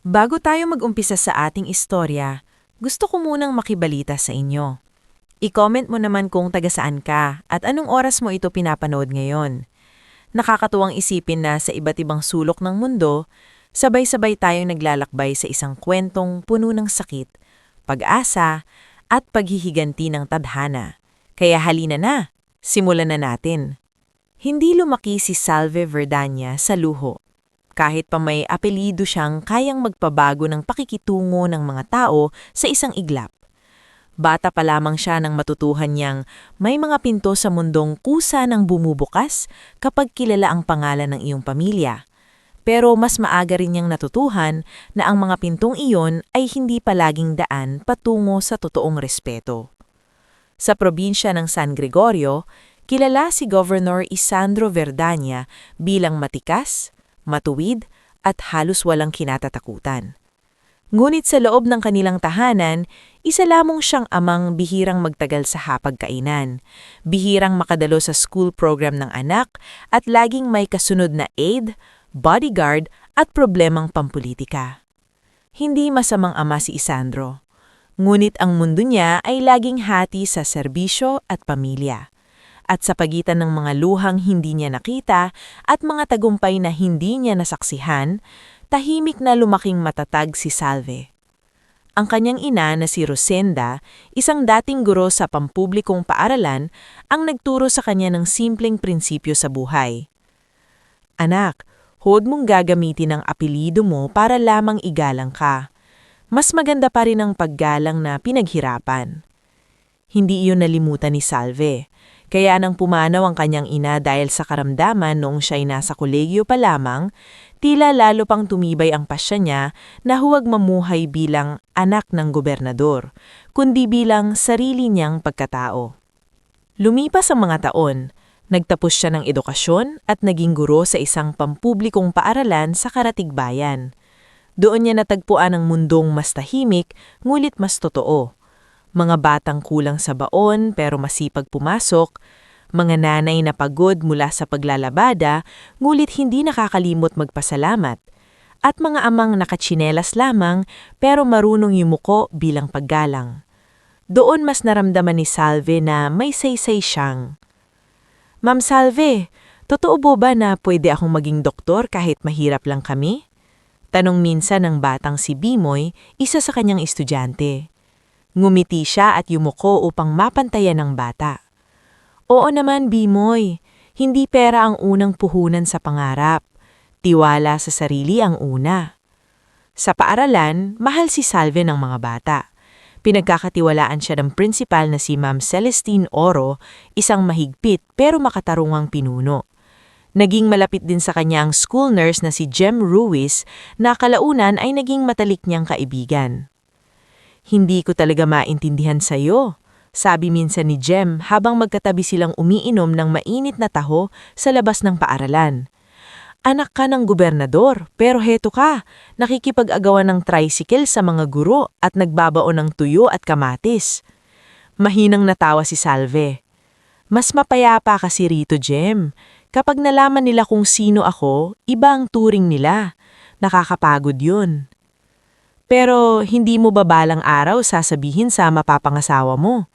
Bago tayo mag-umpisa sa ating istorya, gusto ko munang makibalita sa inyo. I-comment mo naman kung taga saan ka at anong oras mo ito pinapanood ngayon. Nakakatuwang isipin na sa iba't ibang sulok ng mundo, sabay-sabay tayong naglalakbay sa isang kwentong puno ng sakit, pag-asa, at paghihiganti ng tadhana. Kaya halina na, simulan na natin. Hindi lumaki si Salve Verdania sa luho. Kahit pa may apelyido siyang kayang magpabago ng pakikitungo ng mga tao sa isang iglap. Bata pa lamang siya nang matutuhan niyang may mga pinto sa mundong kusa ng bumubukas kapag kilala ang pangalan ng iyong pamilya. Pero mas maaga rin niyang natutuhan na ang mga pintong iyon ay hindi palaging daan patungo sa totoong respeto. Sa probinsya ng San Gregorio, kilala si Governor Isandro Verdania bilang matikas, matuwid at halos walang kinatatakutan. Ngunit sa loob ng kanilang tahanan, isa lamang siyang amang bihirang magtagal sa hapagkainan, bihirang makadalo sa school program ng anak at laging may kasunod na aide, bodyguard at problemang pampulitika. Hindi masamang ama si Isandro, ngunit ang mundo niya ay laging hati sa serbisyo at pamilya. At sa pagitan ng mga luhang hindi niya nakita at mga tagumpay na hindi niya nasaksihan, tahimik na lumaking matatag si Salve. Ang kanyang ina na si Rosenda, isang dating guro sa pampublikong paaralan, ang nagturo sa kanya ng simpleng prinsipyo sa buhay. Anak, huwag mong gagamitin ang apelyido mo para lamang igalang ka. Mas maganda pa rin ang paggalang na pinaghirapan. Hindi iyon nalimutan ni Salve. Kaya nang pumanaw ang kanyang ina dahil sa karamdaman noong siya'y nasa kolegyo pa lamang, tila lalo pang tumibay ang pasya niya na huwag mamuhay bilang anak ng gobernador, kundi bilang sarili niyang pagkatao. Lumipas ang mga taon, nagtapos siya ng edukasyon at naging guro sa isang pampublikong paaralan sa Karatigbayan. Doon niya natagpuan ang mundong mas tahimik, ngulit mas totoo. Mga batang kulang sa baon pero masipag pumasok, mga nanay na pagod mula sa paglalabada ngulit hindi nakakalimot magpasalamat, at mga amang nakatsinelas lamang pero marunong yumuko bilang paggalang. Doon mas naramdaman ni Salve na may saysay siyang. Ma'am Salve, totoo ba na pwede akong maging doktor kahit mahirap lang kami? Tanong minsan ng batang si Bimoy, isa sa kanyang estudyante. Ngumiti siya at yumuko upang mapantayan ng bata. Oo naman, Bimoy. Hindi pera ang unang puhunan sa pangarap. Tiwala sa sarili ang una. Sa paaralan, mahal si Salve ng mga bata. Pinagkakatiwalaan siya ng principal na si Ma'am Celestine Oro, isang mahigpit pero makatarungang pinuno. Naging malapit din sa kanya ang school nurse na si Jem Ruiz na kalaunan ay naging matalik niyang kaibigan. Hindi ko talaga maintindihan sa'yo, sabi minsan ni Jem habang magkatabi silang umiinom ng mainit na taho sa labas ng paaralan. Anak ka ng gobernador, pero heto ka, nakikipag-agawan ng tricycle sa mga guro at nagbabaon ng tuyo at kamatis. Mahinang natawa si Salve. Mas mapayapa kasi rito, Jem. Kapag nalaman nila kung sino ako, iba ang turing nila. Nakakapagod yun. Pero hindi mo ba balang araw sasabihin sa mapapangasawa mo?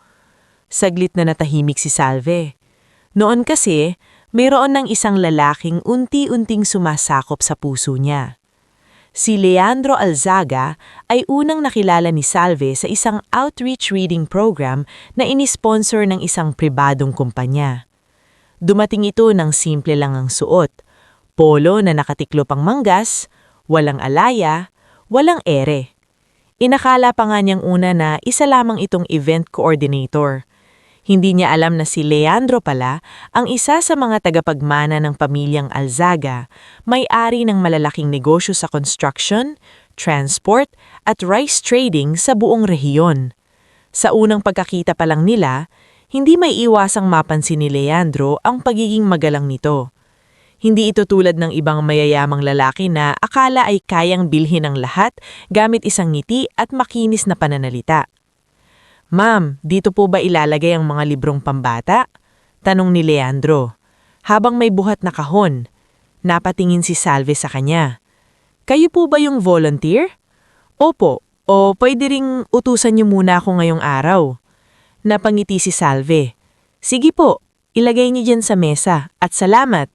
Saglit na natahimik si Salve. Noon kasi, mayroon ng isang lalaking unti-unting sumasakop sa puso niya. Si Leandro Alzaga ay unang nakilala ni Salve sa isang outreach reading program na inisponsor ng isang pribadong kumpanya. Dumating ito ng simple lang ang suot, polo na nakatiklo pang manggas, walang alaya, walang ere. Inakala pa nga niyang una na isa lamang itong event coordinator. Hindi niya alam na si Leandro pala ang isa sa mga tagapagmana ng pamilyang Alzaga, may-ari ng malalaking negosyo sa construction, transport at rice trading sa buong rehiyon. Sa unang pagkakita pa lang nila, hindi may iwasang mapansin ni Leandro ang pagiging magalang nito. Hindi ito tulad ng ibang mayayamang lalaki na akala ay kayang bilhin ang lahat gamit isang ngiti at makinis na pananalita. Ma'am, dito po ba ilalagay ang mga librong pambata? Tanong ni Leandro. Habang may buhat na kahon, napatingin si Salve sa kanya. Kayo po ba yung volunteer? Opo, o pwede ring utusan niyo muna ako ngayong araw. Napangiti si Salve. Sige po, ilagay niyo dyan sa mesa at salamat.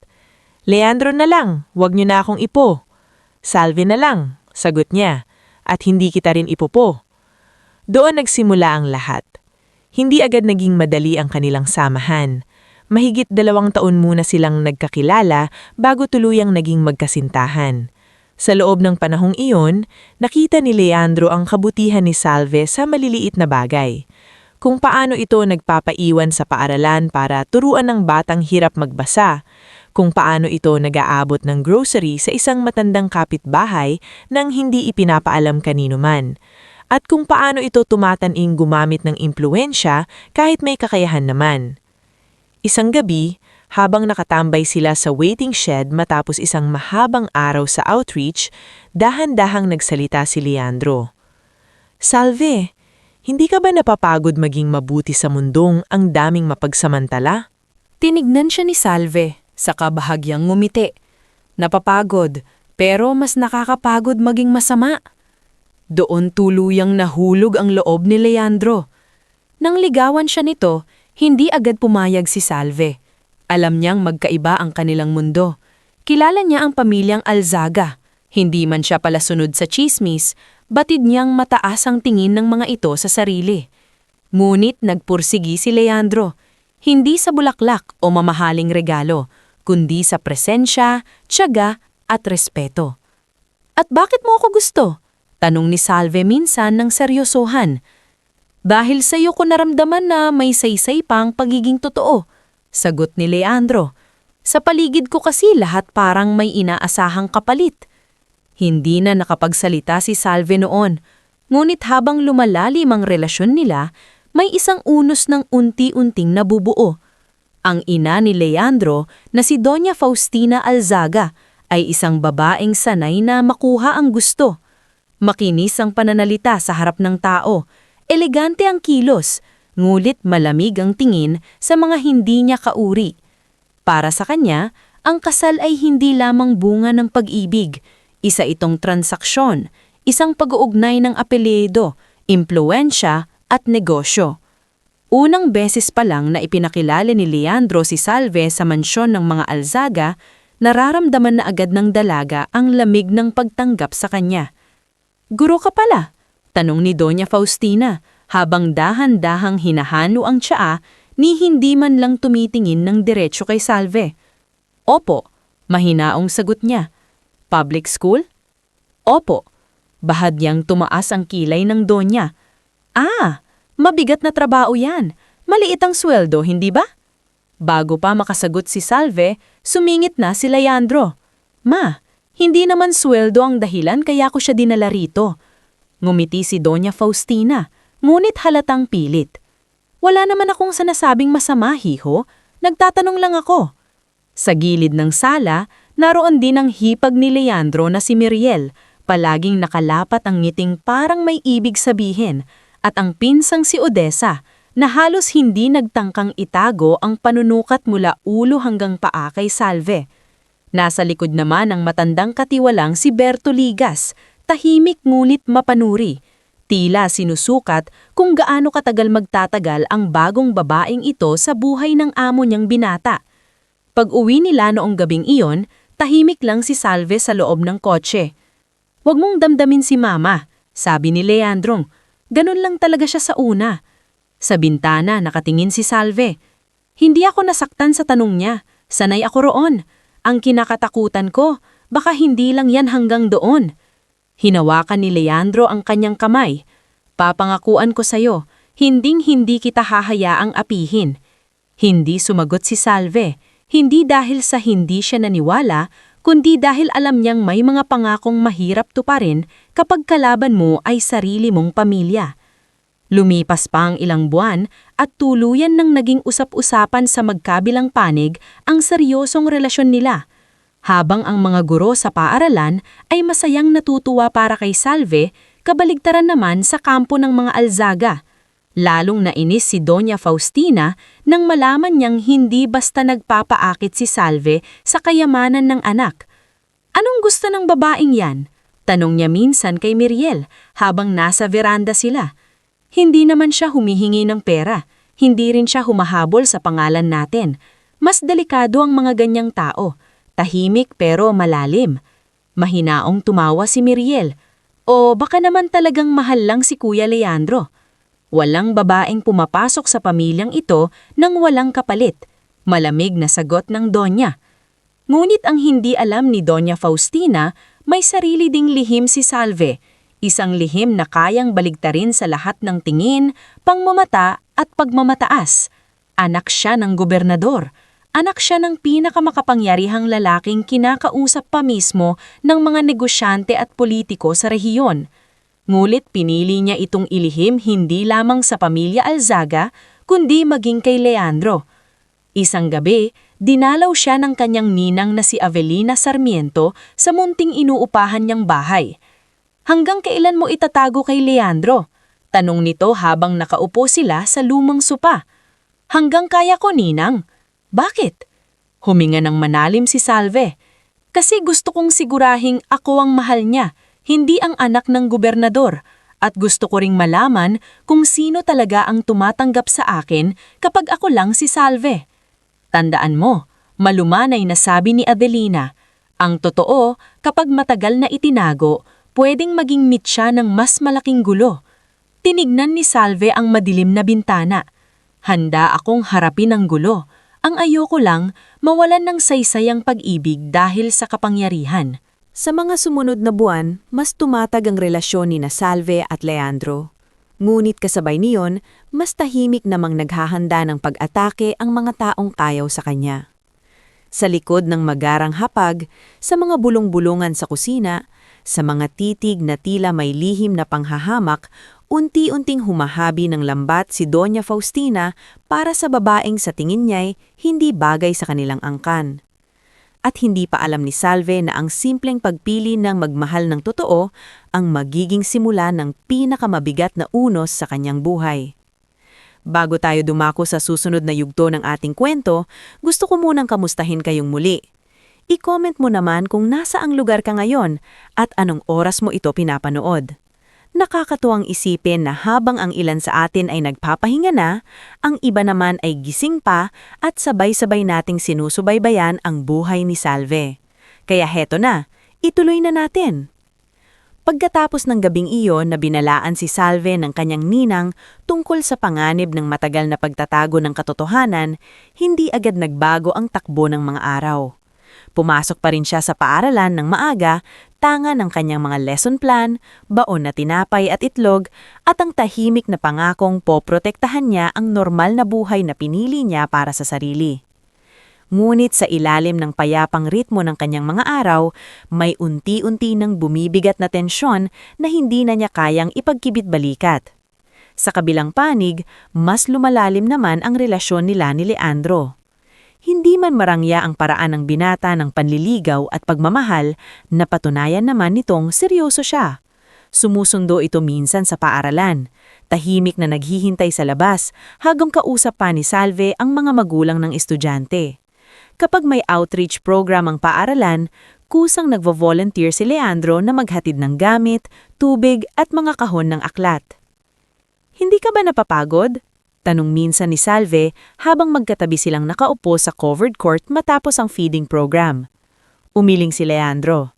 Leandro na lang, wag niyo na akong ipo. Salve na lang, sagot niya, at hindi kita rin ipopo. Doon nagsimula ang lahat. Hindi agad naging madali ang kanilang samahan. Mahigit 2 taon muna silang nagkakilala bago tuluyang naging magkasintahan. Sa loob ng panahong iyon, nakita ni Leandro ang kabutihan ni Salve sa maliliit na bagay. Kung paano ito nagpapaiwan sa paaralan para turuan ng batang hirap magbasa, kung paano ito nag-aabot ng grocery sa isang matandang kapitbahay nang hindi ipinapaalam kanino man, at kung paano ito tumataning gumamit ng impluensya kahit may kakayahan naman. Isang gabi, habang nakatambay sila sa waiting shed matapos isang mahabang araw sa outreach, dahan-dahang nagsalita si Leandro. Salve, hindi ka ba napapagod maging mabuti sa mundong ang daming mapagsamantala? Tinignan siya ni Salve, saka bahagyang ngumiti. Napapagod, pero mas nakakapagod maging masama. Doon tuluyang nahulog ang loob ni Leandro. Nang ligawan siya nito, hindi agad pumayag si Salve. Alam niyang magkaiba ang kanilang mundo. Kilala niya ang pamilyang Alzaga. Hindi man siya pala sunod sa chismis, batid niyang mataas ang tingin ng mga ito sa sarili. Ngunit nagpursigi si Leandro, hindi sa bulaklak o mamahaling regalo, kundi sa presensya, tiyaga at respeto. At bakit mo ako gusto? Tanong ni Salve minsan ng seryosohan. Dahil sa iyo ko naramdaman na may saysay pang pagiging totoo, sagot ni Leandro. Sa paligid ko kasi lahat parang may inaasahang kapalit. Hindi na nakapagsalita si Salve noon, ngunit habang lumalalim ang relasyon nila, may isang unos ng unti-unting nabubuo. Ang ina ni Leandro na si Doña Faustina Alzaga ay isang babaeng sanay na makuha ang gusto. Makinis ang pananalita sa harap ng tao, elegante ang kilos, ngulit malamig ang tingin sa mga hindi niya kauri. Para sa kanya, ang kasal ay hindi lamang bunga ng pag-ibig, isa itong transaksyon, isang pag-uugnay ng apelyido, impluensya at negosyo. Unang beses pa lang na ipinakilala ni Leandro si Salve sa mansyon ng mga Alzaga, nararamdaman na agad ng dalaga ang lamig ng pagtanggap sa kanya. Guro ka pala? Tanong ni Doña Faustina habang dahan-dahang hinahano ang tsaa ni hindi man lang tumitingin ng diretso kay Salve. Opo, mahinaong sagot niya. Public school? Opo. Bahagyang tumaas ang kilay ng Donya. Ah, mabigat na trabaho yan. Maliit ang sweldo, hindi ba? Bago pa makasagot si Salve, sumingit na si Leandro. Ma, hindi naman sweldo ang dahilan kaya ko siya dinala rito. Ngumiti si Doña Faustina, ngunit halatang pilit. Wala naman akong sinasabing masama, hiho. Nagtatanong lang ako. Sa gilid ng sala, naroon din ang hipag ni Leandro na si Miriel, palaging nakalapat ang ngiting parang may ibig sabihin, at ang pinsang si Odessa, na halos hindi nagtangkang itago ang panunukat mula ulo hanggang paa kay Salve. Nasa likod naman ang matandang katiwalang si Berto Ligas, tahimik ngunit mapanuri. Tila sinusukat kung gaano katagal magtatagal ang bagong babaeng ito sa buhay ng amo niyang binata. Pag-uwi nila noong gabing iyon, tahimik lang si Salve sa loob ng kotse. "Huwag mong damdamin si Mama," sabi ni Leandro. Ganun lang talaga siya sa una. Sa bintana nakatingin si Salve. Hindi ako nasaktan sa tanong niya. Sanay ako roon. Ang kinakatakutan ko, baka hindi lang yan hanggang doon. Hinawakan ni Leandro ang kanyang kamay. "Papangakuan ko sa'yo, hinding-hindi kita hahayaang apihin." Hindi sumagot si Salve, hindi dahil sa hindi siya naniwala, kundi dahil alam niyang may mga pangakong mahirap tuparin kapag kalaban mo ay sarili mong pamilya. Lumipas pa ang ilang buwan at tuluyan nang naging usap-usapan sa magkabilang panig ang seryosong relasyon nila. Habang ang mga guro sa paaralan ay masayang natutuwa para kay Salve, kabaligtaran naman sa kampo ng mga Alzaga. Lalong nainis si Doña Faustina nang malaman niyang hindi basta nagpapaakit si Salve sa kayamanan ng anak. "Anong gusto ng babaeng yan? Tanong niya minsan kay Miriel habang nasa veranda sila. Hindi naman siya humihingi ng pera. Hindi rin siya humahabol sa pangalan natin. Mas delikado ang mga ganyang tao. Tahimik pero malalim. Mahinaong tumawa si Miriel. O baka naman talagang mahal lang si Kuya Leandro. Walang babaeng pumapasok sa pamilyang ito nang walang kapalit. Malamig na sagot ng Donya. Ngunit ang hindi alam ni Doña Faustina, may sarili ding lihim si Salve. Isang lihim na kayang baligtarin sa lahat ng tingin, pangmamata at pagmamataas. Anak siya ng gobernador. Anak siya ng pinakamakapangyarihang lalaking kinakausap pa mismo ng mga negosyante at politiko sa rehiyon. Ngulit pinili niya itong ilihim hindi lamang sa pamilya Alzaga, kundi maging kay Leandro. Isang gabi, dinalaw siya ng kanyang ninang na si Avelina Sarmiento sa munting inuupahan niyang bahay. Hanggang kailan mo itatago kay Leandro? Tanong nito habang nakaupo sila sa lumang sopa. Hanggang kaya ko, ninang. Bakit? Huminga ng manalim si Salve. Kasi gusto kong sigurahing ako ang mahal niya, hindi ang anak ng gobernador. At gusto ko ring malaman kung sino talaga ang tumatanggap sa akin kapag ako lang si Salve. Tandaan mo, malumanay na sabi ni Adelina, ang totoo, kapag matagal na itinago, pwedeng maging mitya ng mas malaking gulo. Tinignan ni Salve ang madilim na bintana. Handa akong harapin ang gulo. Ang ayoko lang, mawalan ng saysay ang pag-ibig dahil sa kapangyarihan. Sa mga sumunod na buwan, mas tumatag ang relasyon ni na Salve at Leandro. Ngunit kasabay niyon, mas tahimik namang naghahanda ng pag-atake ang mga taong kayaw sa kanya. Sa likod ng magarang hapag, sa mga bulong-bulungan sa kusina, sa mga titig na tila may lihim na panghahamak, unti-unting humahabi ng lambat si Doña Faustina para sa babaeng sa tingin niya'y hindi bagay sa kanilang angkan. At hindi pa alam ni Salve na ang simpleng pagpili ng magmahal ng totoo ang magiging simula ng pinakamabigat na unos sa kanyang buhay. Bago tayo dumako sa susunod na yugto ng ating kwento, gusto ko munang kamustahin kayong muli. I-comment mo naman kung nasa ang lugar ka ngayon at anong oras mo ito pinapanood. Nakakatuwang isipin na habang ang ilan sa atin ay nagpapahinga na, ang iba naman ay gising pa at sabay-sabay nating sinusubaybayan ang buhay ni Salve. Kaya heto na, ituloy na natin. Pagkatapos ng gabing iyon na binalaan si Salve ng kanyang ninang tungkol sa panganib ng matagal na pagtatago ng katotohanan, hindi agad nagbago ang takbo ng mga araw. Pumasok pa rin siya sa paaralan ng maaga, tanga ng kanyang mga lesson plan, baon na tinapay at itlog, at ang tahimik na pangakong poprotektahan niya ang normal na buhay na pinili niya para sa sarili. Ngunit sa ilalim ng payapang ritmo ng kanyang mga araw, may unti-unti nang bumibigat na tensyon na hindi na niya kayang ipagkibit-balikat. Sa kabilang panig, mas lumalalim naman ang relasyon nila ni Leandro. Hindi man marangya ang paraan ng binata ng panliligaw at pagmamahal, napatunayan naman nitong seryoso siya. Sumusundo ito minsan sa paaralan. Tahimik na naghihintay sa labas, hanggang kausap pa ni Salve ang mga magulang ng estudyante. Kapag may outreach program ang paaralan, kusang nagvo-volunteer si Leandro na maghatid ng gamit, tubig at mga kahon ng aklat. Hindi ka ba napapagod? Tanong minsan ni Salve habang magkatabi silang nakaupo sa covered court matapos ang feeding program. Umiling si Leandro.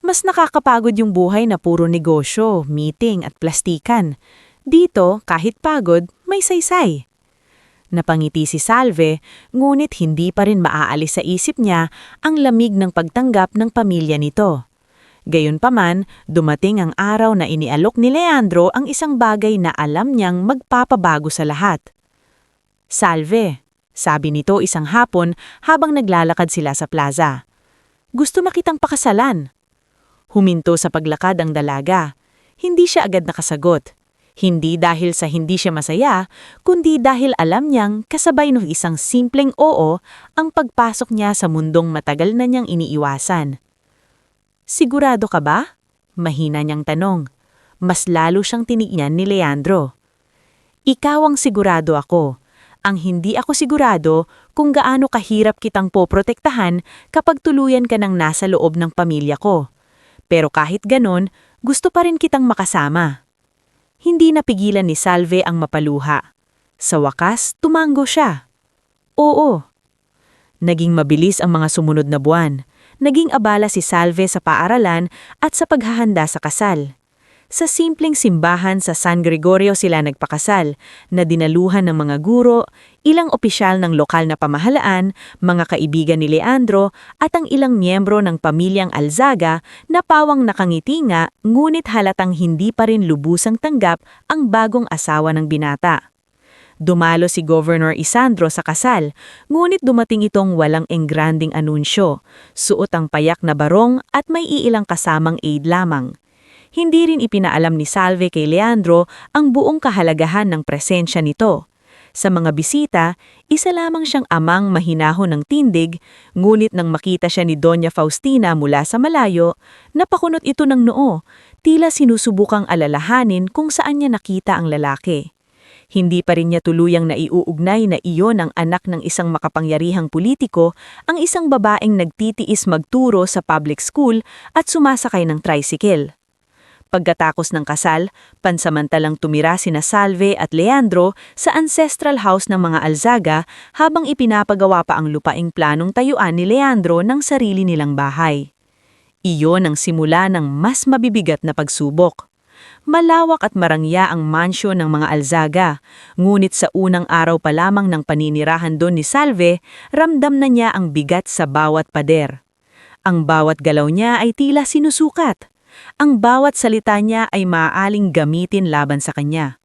Mas nakakapagod yung buhay na puro negosyo, meeting at plastikan. Dito, kahit pagod, may saysay. Napangiti si Salve, ngunit hindi pa rin maaalis sa isip niya ang lamig ng pagtanggap ng pamilya nito. Gayunpaman, dumating ang araw na inialok ni Leandro ang isang bagay na alam niyang magpapabago sa lahat. Salve, sabi nito isang hapon habang naglalakad sila sa plaza. Gusto makitang pakasalan. Huminto sa paglakad ang dalaga. Hindi siya agad nakasagot. Hindi dahil sa hindi siya masaya, kundi dahil alam niyang kasabay ng isang simpleng oo ang pagpasok niya sa mundong matagal na niyang iniiwasan. Sigurado ka ba? Mahina niyang tanong. Mas lalo siyang tinignan ni Leandro. Ikaw ang sigurado ako. Ang hindi ako sigurado kung gaano kahirap kitang poprotektahan kapag tuluyan ka ng nasa loob ng pamilya ko. Pero kahit ganon, gusto pa rin kitang makasama. Hindi napigilan ni Salve ang mapaluha. Sa wakas, tumango siya. Oo. Naging mabilis ang mga sumunod na buwan. Naging abala si Salve sa paaralan at sa paghahanda sa kasal. Sa simpleng simbahan sa San Gregorio sila nagpakasal, na dinaluhan ng mga guro, ilang opisyal ng lokal na pamahalaan, mga kaibigan ni Leandro at ang ilang miyembro ng pamilyang Alzaga na pawang nakangiti nga ngunit halatang hindi pa rin lubusang tanggap ang bagong asawa ng binata. Dumalo si Governor Isandro sa kasal, ngunit dumating itong walang engranding anunsyo, suot ang payak na barong at may iilang kasamang aid lamang. Hindi rin ipinaalam ni Salve kay Leandro ang buong kahalagahan ng presensya nito. Sa mga bisita, isa lamang siyang amang mahinahon ng tindig, ngunit nang makita siya ni Doña Faustina mula sa malayo, napakunot ito ng noo, tila sinusubukang alalahanin kung saan niya nakita ang lalaki. Hindi pa rin niya tuluyang naiuugnay na iyon ang anak ng isang makapangyarihang politiko, ang isang babaeng nagtitiis magturo sa public school at sumasakay ng tricycle. Pagkatapos ng kasal, pansamantalang tumira sina Salve at Leandro sa ancestral house ng mga Alzaga habang ipinapagawa pa ang lupaing planong tayuan ni Leandro ng sarili nilang bahay. Iyon ang simula ng mas mabibigat na pagsubok. Malawak at marangya ang mansyon ng mga Alzaga, ngunit sa unang araw pa lamang ng paninirahan doon ni Salve, ramdam na niya ang bigat sa bawat pader. Ang bawat galaw niya ay tila sinusukat. Ang bawat salita niya ay maaaling gamitin laban sa kanya.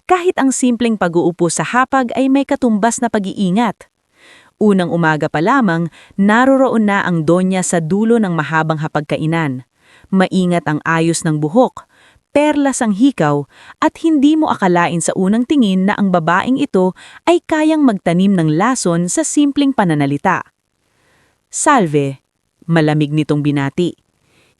Kahit ang simpleng pag-uupo sa hapag ay may katumbas na pag-iingat. Unang umaga pa lamang, naroroon na ang donya sa dulo ng mahabang hapagkainan. Maingat ang ayos ng buhok, perlas ang hikaw, at hindi mo akalain sa unang tingin na ang babaeng ito ay kayang magtanim ng lason sa simpleng pananalita. Salve, malamig nitong binati.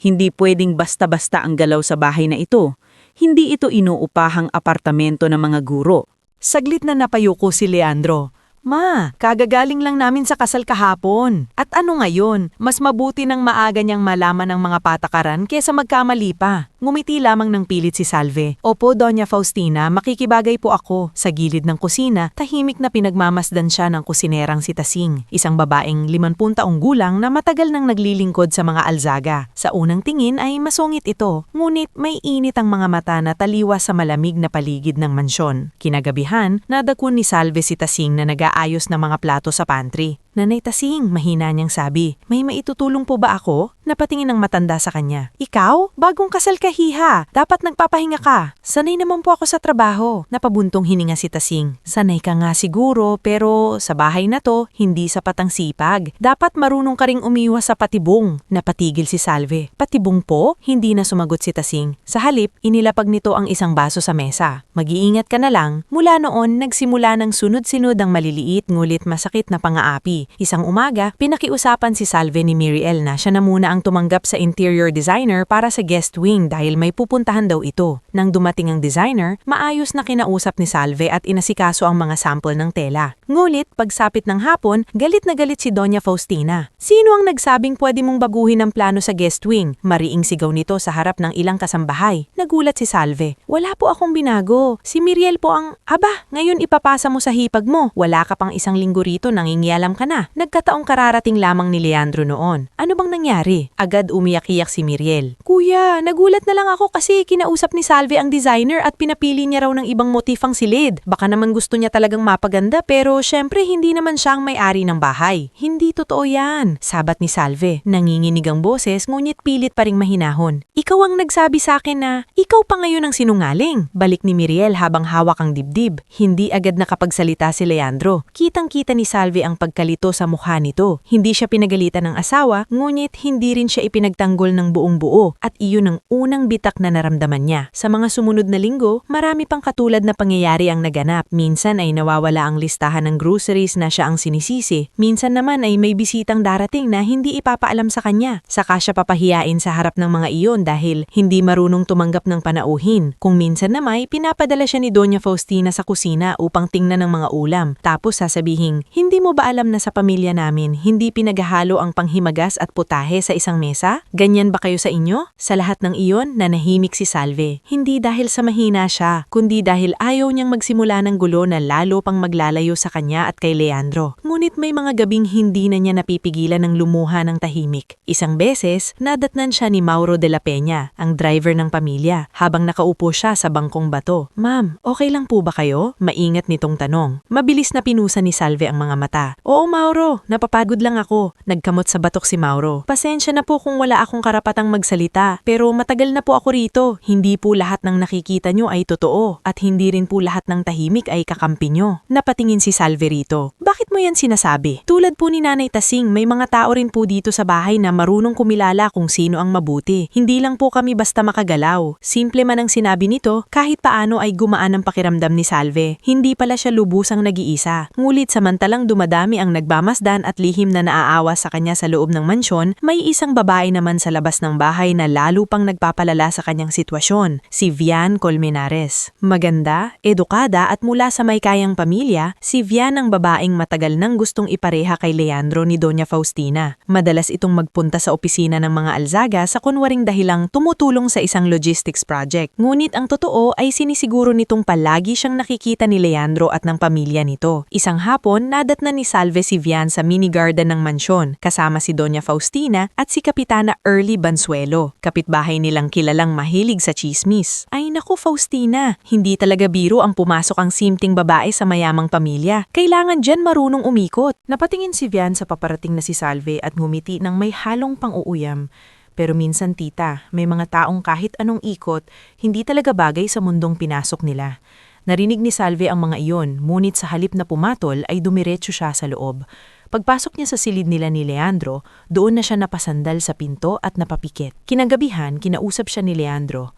Hindi pwedeng basta-basta ang galaw sa bahay na ito. Hindi ito inuupahang apartamento ng mga guro. Saglit na napayuko si Leandro. Ma, kagagaling lang namin sa kasal kahapon. At ano ngayon, mas mabuti nang maaga niyang malaman ng mga patakaran kesa magkamali pa. Ngumiti lamang ng pilit si Salve. Opo, Doña Faustina, makikibagay po ako. Sa gilid ng kusina, tahimik na pinagmamasdan siya ng kusinerang si Tasing, isang babaeng 50 taong gulang na matagal nang naglilingkod sa mga Alzaga. Sa unang tingin ay masungit ito, ngunit may init ang mga mata na taliwas sa malamig na paligid ng mansyon. Kinagabihan, nadakon ni Salve si Tasing na ayos na mga plato sa pantry. Nanay Tasing, mahina niyang sabi, may maitutulong po ba ako? Napatingin ang matanda sa kanya. Ikaw? Bagong kasal ka, hiha. Dapat nagpapahinga ka. Sanay naman po ako sa trabaho. Napabuntong hininga si Tasing. Sanay ka nga siguro, pero sa bahay na to, hindi sapat ang sipag. Dapat marunong ka ring umiwas sa patibong. Napatigil si Salve. Patibong po? Hindi na sumagot si Tasing. Sa halip, inilapag nito ang isang baso sa mesa. Mag-iingat ka na lang. Mula noon, nagsimula ng sunod-sunod ang maliliit ngulit masakit na pangaapi. Isang umaga, pinakiusapan si Salve ni Miriel na siya na muna ang tumanggap sa interior designer para sa guest wing dahil may pupuntahan daw ito. Nang dumating ang designer, maayos na kinausap ni Salve at inasikaso ang mga sample ng tela. Ngulit, pagsapit ng hapon, galit na galit si Doña Faustina. Sino ang nagsabing pwede mong baguhin ang plano sa guest wing? Mariing sigaw nito sa harap ng ilang kasambahay. Nagulat si Salve. Wala po akong binago. Si Miriel po ang, aba, ngayon ipapasa mo sa hipag mo. Wala ka pang isang linggo rito, nangingialam ka na. Nagkataong kararating lamang ni Leandro noon. Ano bang nangyari? Agad umiyak-iyak si Miriel. Kuya, nagulat na lang ako kasi kinausap ni Salve ang designer at pinapili niya raw ng ibang motifang silid. Baka naman gusto niya talagang mapaganda pero syempre hindi naman siya ang may-ari ng bahay. Hindi totoo yan. Sabat ni Salve. Nanginginig ang boses ngunit pilit pa ring mahinahon. Ikaw ang nagsabi sa akin na ikaw pa ngayon ang sinungaling. Balik ni Miriel habang hawak ang dibdib. Hindi agad nakapagsalita si Leandro. Kitang-kita ni Salve ang pagkalito sa mukha nito. Hindi siya pinagalitan ng asawa, ngunit hindi rin siya ipinagtanggol ng buong buo at iyon ang unang bitak na naramdaman niya. Sa mga sumunod na linggo, marami pang katulad na pangyayari ang naganap. Minsan ay nawawala ang listahan ng groceries na siya ang sinisisi. Minsan naman ay may bisitang darating na hindi ipapaalam sa kanya. Saka siya papahiyain sa harap ng mga iyon dahil hindi marunong tumanggap ng panauhin. Kung minsan naman, pinapadala siya ni Doña Faustina sa kusina upang tingnan ng mga ulam. Tapos Tapos sasabihin, hindi mo ba alam na sa pamilya namin, hindi pinaghahalo ang panghimagas at putahe sa isang mesa? Ganyan ba kayo sa inyo? Sa lahat ng iyon, nanahimik si Salve. Hindi dahil sa mahina siya, kundi dahil ayaw niyang magsimula ng gulo na lalo pang maglalayo sa kanya at kay Leandro. Ngunit may mga gabing hindi na niya napipigilan ng lumuha ng tahimik. Isang beses, nadatnan siya ni Mauro de la Peña, ang driver ng pamilya, habang nakaupo siya sa bangkong bato. Ma'am, okay lang po ba kayo? Maingat nitong tanong. Mabilis na pinusa ni Salve ang mga mata. Oo Mauro, napapagod lang ako. Nagkamot sa batok si Mauro. Pasensya na po kung wala akong karapatang magsalita, pero matagal na po ako rito. Hindi po lahat ng nakikita nyo ay totoo, at hindi rin po lahat ng tahimik ay kakampi nyo. Napatingin si Salve rito. Bakit mo yan sinasabi? Tulad po ni Nanay Tasing, may mga tao rin po dito sa bahay na marunong kumilala kung sino ang mabuti. Hindi lang po kami basta makagalaw. Simple man ang sinabi nito, kahit paano ay gumaan ang pakiramdam ni Salve. Hindi pala siya lubusang nag-iisa. Ngulit samantalang dumadami ang nagmamasdan at lihim na naaawa sa kanya sa loob ng mansyon, may isang babae naman sa labas ng bahay na lalo pang nagpapalala sa kanyang sitwasyon, si Vian Colmenares. Maganda, edukada at mula sa may kayang pamilya, si Vian ang babaeng matagal nang gustong ipareha kay Leandro ni Doña Faustina. Madalas itong magpunta sa opisina ng mga Alzaga sa kunwaring dahilang tumutulong sa isang logistics project. Ngunit ang totoo ay sinisiguro nitong palagi siyang nakikita ni Leandro at ng pamilya nito. Isang hapon, nadatnan ni Salve si Vian sa mini garden ng mansyon, kasama si Doña Faustina at si Kapitana Early Bansuelo, kapitbahay nilang kilalang mahilig sa chismis. Ay naku Faustina, hindi talaga biro ang pumasok ang simting babae sa mayamang pamilya. Kailangan dyan marunong umikot. Napatingin si Vian sa paparating na si Salve at ngumiti ng may halong pang-uuyam. Pero minsan tita, may mga taong kahit anong ikot, hindi talaga bagay sa mundong pinasok nila. Narinig ni Salve ang mga iyon, ngunit sa halip na pumatol ay dumiretso siya sa loob. Pagpasok niya sa silid nila ni Leandro, doon na siya napasandal sa pinto at napapikit. Kinagabihan, kinausap siya ni Leandro.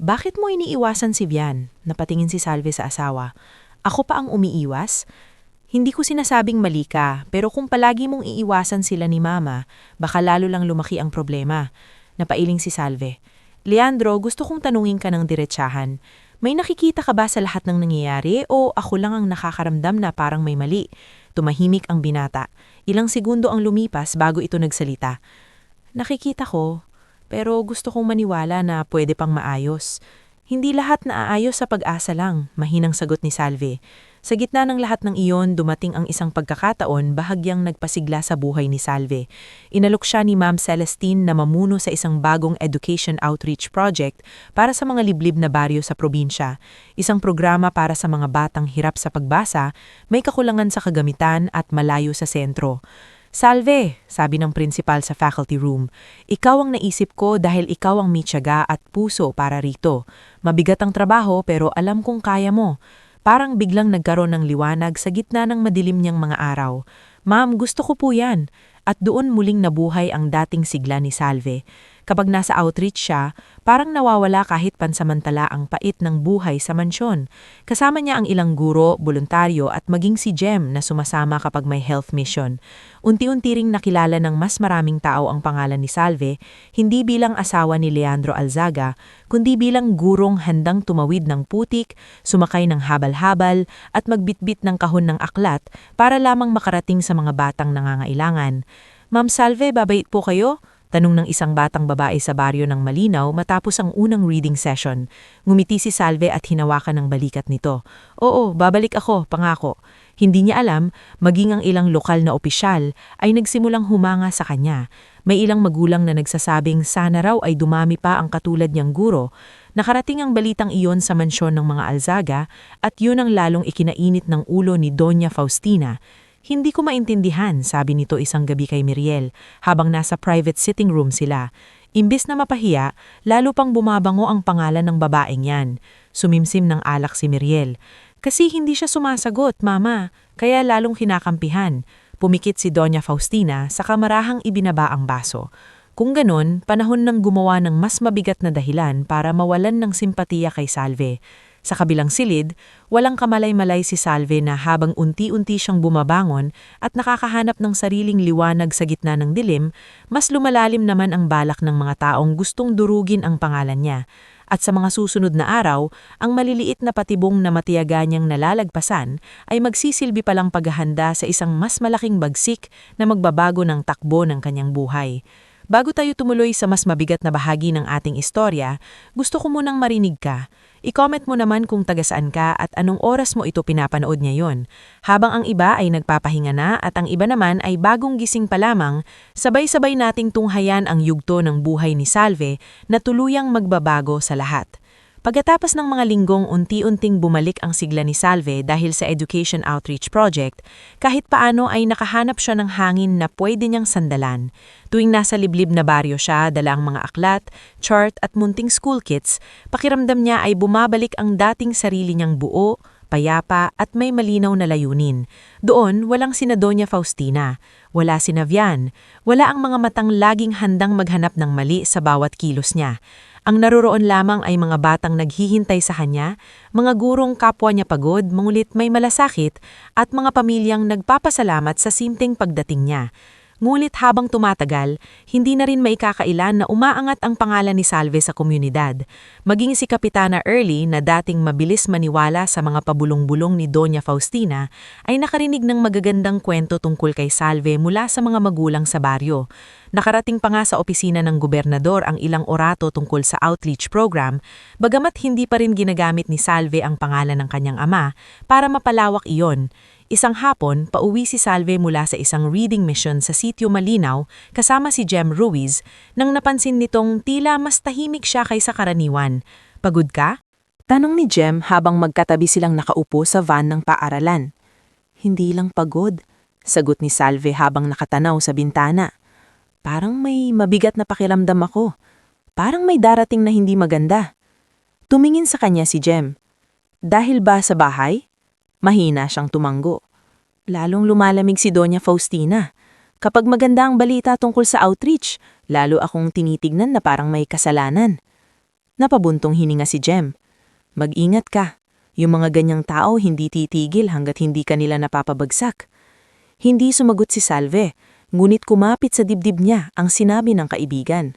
Bakit mo iniiwasan si Vian? Napatingin si Salve sa asawa. Ako pa ang umiiwas? Hindi ko sinasabing mali ka, pero kung palagi mong iiwasan sila ni Mama, baka lalo lang lumaki ang problema. Napailing si Salve. Leandro, gusto kong tanungin ka ng diretsahan. May nakikita ka ba sa lahat ng nangyayari o ako lang ang nakakaramdam na parang may mali? Tumahimik ang binata. Ilang segundo ang lumipas bago ito nagsalita. Nakikita ko, pero gusto kong maniwala na pwede pang maayos. Hindi lahat naaayos sa pag-asa lang, mahinang sagot ni Salve. Sa gitna ng lahat ng iyon, dumating ang isang pagkakataon bahagyang nagpasigla sa buhay ni Salve. Inalok siya ni Ma'am Celestine na mamuno sa isang bagong education outreach project para sa mga liblib na baryo sa probinsya. Isang programa para sa mga batang hirap sa pagbasa, may kakulangan sa kagamitan at malayo sa sentro. Salve, sabi ng principal sa faculty room, ikaw ang naisip ko dahil ikaw ang may tiyaga at puso para rito. Mabigat ang trabaho pero alam kong kaya mo. Parang biglang nagkaroon ng liwanag sa gitna ng madilim niyang mga araw. Ma'am, gusto ko po yan. At doon muling nabuhay ang dating sigla ni Salve. Kapag nasa outreach siya, parang nawawala kahit pansamantala ang pait ng buhay sa mansyon. Kasama niya ang ilang guro, voluntaryo at maging si Jem na sumasama kapag may health mission. Unti-unti ring nakilala ng mas maraming tao ang pangalan ni Salve, hindi bilang asawa ni Leandro Alzaga, kundi bilang gurong handang tumawid ng putik, sumakay ng habal-habal at magbitbit ng kahon ng aklat para lamang makarating sa mga batang nangangailangan. Ma'am Salve, babait po kayo? Tanong ng isang batang babae sa baryo ng Malinaw matapos ang unang reading session. Ngumiti si Salve at hinawakan ng balikat nito. Oo, babalik ako, pangako. Hindi niya alam, maging ang ilang lokal na opisyal ay nagsimulang humanga sa kanya. May ilang magulang na nagsasabing sana raw ay dumami pa ang katulad niyang guro. Nakarating ang balitang iyon sa mansyon ng mga Alzaga at yun ang lalong ikinainit ng ulo ni Doña Faustina. Hindi ko maintindihan, sabi nito isang gabi kay Miriel, habang nasa private sitting room sila. Imbes na mapahiya, lalo pang bumabango ang pangalan ng babaeng yan. Sumimsim ng alak si Miriel. Kasi hindi siya sumasagot, Mama, kaya lalong kinakampihan. Pumikit si Doña Faustina sa kamarahang ibinaba ang baso. Kung ganon, panahon nang gumawa ng mas mabigat na dahilan para mawalan ng simpatiya kay Salve. Sa kabilang silid, walang kamalay-malay si Salve na habang unti-unti siyang bumabangon at nakakahanap ng sariling liwanag sa gitna ng dilim, mas lumalalim naman ang balak ng mga taong gustong durugin ang pangalan niya. At sa mga susunod na araw, ang maliliit na patibong na matiyaga niyang nalalagpasan ay magsisilbi palang paghahanda sa isang mas malaking bagsik na magbabago ng takbo ng kanyang buhay. Bago tayo tumuloy sa mas mabigat na bahagi ng ating istorya, gusto ko munang marinig ka. I-comment mo naman kung taga-saan ka at anong oras mo ito pinapanood ngayon. Habang ang iba ay nagpapahinga na at ang iba naman ay bagong gising pa lamang, sabay-sabay nating tunghayan ang yugto ng buhay ni Salve na tuluyang magbabago sa lahat. Pagkatapos ng mga linggong unti-unting bumalik ang sigla ni Salve dahil sa Education Outreach Project, kahit paano ay nakahanap siya ng hangin na pwede niyang sandalan. Tuwing nasa liblib na baryo siya, dala ang mga aklat, chart at munting school kits, pakiramdam niya ay bumabalik ang dating sarili niyang buo, payapa at may malinaw na layunin. Doon, walang sina Doña Faustina, wala sina Vian, wala ang mga matang laging handang maghanap ng mali sa bawat kilos niya. Ang naroroon lamang ay mga batang naghihintay sa kanya, mga gurong kapwa niya pagod, ngunit may malasakit, at mga pamilyang nagpapasalamat sa simpleng pagdating niya. Ngunit habang tumatagal, hindi na rin maikakailan na umaangat ang pangalan ni Salve sa komunidad. Maging si Kapitana Early na dating mabilis maniwala sa mga pabulong-bulong ni Doña Faustina ay nakarinig ng magagandang kwento tungkol kay Salve mula sa mga magulang sa baryo. Nakarating pa nga sa opisina ng gobernador ang ilang orato tungkol sa outreach program, bagamat hindi pa rin ginagamit ni Salve ang pangalan ng kanyang ama para mapalawak iyon. Isang hapon, pauwi si Salve mula sa isang reading mission sa Sitio Malinaw kasama si Jem Ruiz nang napansin nitong tila mas tahimik siya kaysa karaniwan. Pagod ka? Tanong ni Jem habang magkatabi silang nakaupo sa van ng paaralan. Hindi lang pagod, sagot ni Salve habang nakatanaw sa bintana. Parang may mabigat na pakiramdam ako. Parang may darating na hindi maganda. Tumingin sa kanya si Jem. Dahil ba sa bahay? Mahina siyang tumanggo. Lalong lumalamig si Doña Faustina. Kapag maganda ang balita tungkol sa outreach, lalo akong tinitignan na parang may kasalanan. Napabuntong hininga si Jem. Mag-ingat ka. Yung mga ganyang tao hindi titigil hanggat hindi kanila napapabagsak. Hindi sumagot si Salve, ngunit kumapit sa dibdib niya ang sinabi ng kaibigan.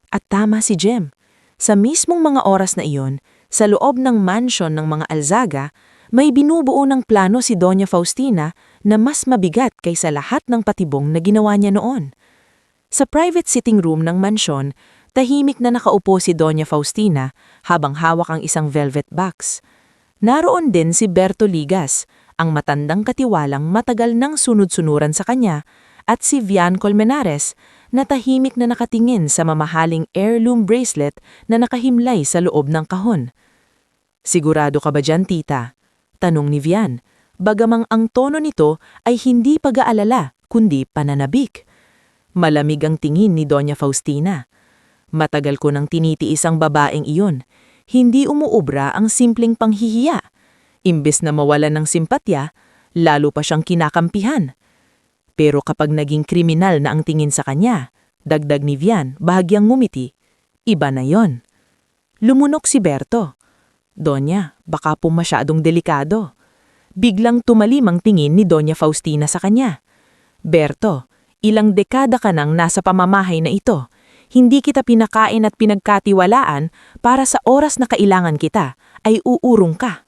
At tama si Jem. Sa mismong mga oras na iyon, sa loob ng mansion ng mga Alzaga, may binubuo ng plano si Doña Faustina na mas mabigat kaysa lahat ng patibong na ginawa niya noon. Sa private sitting room ng mansyon, tahimik na nakaupo si Doña Faustina habang hawak ang isang velvet box. Naroon din si Berto Ligas, ang matandang katiwalang matagal nang sunod-sunuran sa kanya, at si Vian Colmenares na tahimik na nakatingin sa mamahaling heirloom bracelet na nakahimlay sa loob ng kahon. Sigurado ka ba dyan, tita? Tanong ni Vian, bagamang ang tono nito ay hindi pag-aalala kundi pananabik. Malamig ang tingin ni Doña Faustina. Matagal ko nang tinitiis ang babaeng iyon. Hindi umuubra ang simpleng panghihiya. Imbes na mawalan ng simpatya, lalo pa siyang kinakampihan. Pero kapag naging kriminal na ang tingin sa kanya, dagdag ni Vian bahagyang ngumiti, iba na yon. Lumunok si Berto. Donya, baka po masyadong delikado. Biglang tumalim ang tingin ni Doña Faustina sa kanya. Berto, ilang dekada ka nang nasa pamamahay na ito. Hindi kita pinakain at pinagkatiwalaan para sa oras na kailangan kita ay uurong ka.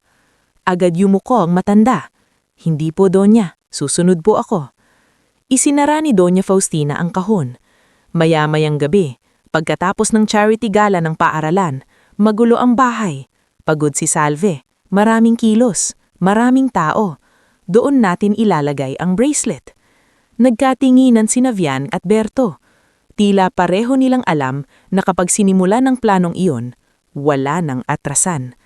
Agad yumuko ang matanda. Hindi po, Donya, susunod po ako. Isinara ni Doña Faustina ang kahon. Maya-mayang gabi, pagkatapos ng charity gala ng paaralan, magulo ang bahay. Pagod si Salve, maraming kilos, maraming tao. Doon natin ilalagay ang bracelet. Nagkatinginan sina Vian at Berto. Tila pareho nilang alam na kapag sinimula ng planong iyon, wala nang atrasan.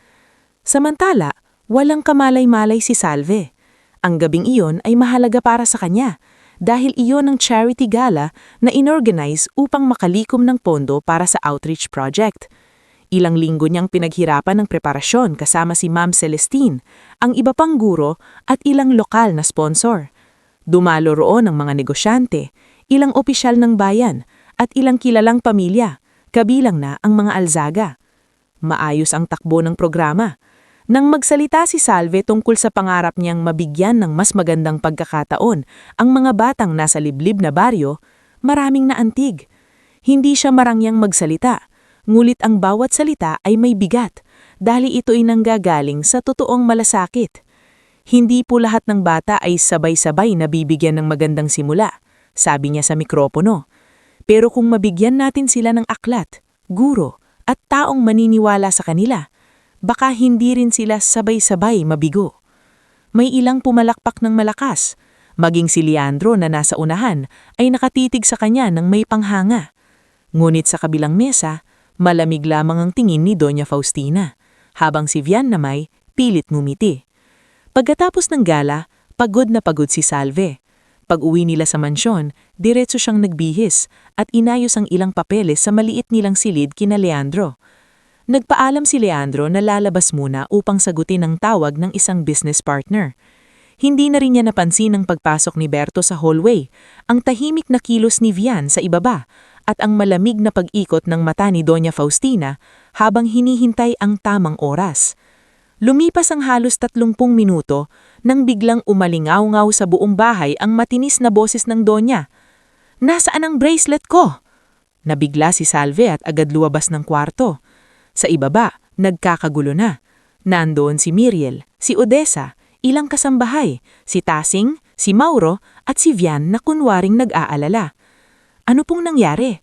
Samantala, walang kamalay-malay si Salve. Ang gabing iyon ay mahalaga para sa kanya dahil iyon ang charity gala na inorganize upang makalikom ng pondo para sa outreach project. Ilang linggo niyang pinaghirapan ng preparasyon kasama si Ma'am Celestine, ang iba pang guro at ilang lokal na sponsor. Dumalo roon ang mga negosyante, ilang opisyal ng bayan at ilang kilalang pamilya, kabilang na ang mga Alzaga. Maayos ang takbo ng programa. Nang magsalita si Salve tungkol sa pangarap niyang mabigyan ng mas magandang pagkakataon ang mga batang nasa liblib na baryo, maraming naantig. Hindi siya marangyang magsalita, Ngulit ang bawat salita ay may bigat, dahil ito'y nanggagaling sa totoong malasakit. Hindi po lahat ng bata ay sabay-sabay nabibigyan ng magandang simula, sabi niya sa mikropono. Pero kung mabigyan natin sila ng aklat, guro, at taong maniniwala sa kanila, baka hindi rin sila sabay-sabay mabigo. May ilang pumalakpak ng malakas, maging si Leandro na nasa unahan ay nakatitig sa kanya ng may panghanga. Ngunit sa kabilang mesa, malamig lamang ang tingin ni Doña Faustina, habang si Vian namay pilit ngumiti. Pagkatapos ng gala, pagod na pagod si Salve. Pag-uwi nila sa mansyon, diretso siyang nagbihis at inayos ang ilang papeles sa maliit nilang silid kina Leandro. Nagpaalam si Leandro na lalabas muna upang sagutin ang tawag ng isang business partner. Hindi na rin niya napansin ang pagpasok ni Berto sa hallway, ang tahimik na kilos ni Vian sa ibaba, at ang malamig na pag-ikot ng mata ni Doña Faustina habang hinihintay ang tamang oras. Lumipas ang halos 30 minuto nang biglang umalingaw-ngaw sa buong bahay ang matinis na boses ng Donya. "Nasaan ang bracelet ko?" Nabigla si Salve at agad luwabas ng kwarto. Sa ibaba, nagkakagulo na. Nandoon si Miriel, si Odessa, ilang kasambahay, si Tasing, si Mauro at si Vian na kunwaring nag-aalala. "Ano pong nangyari?"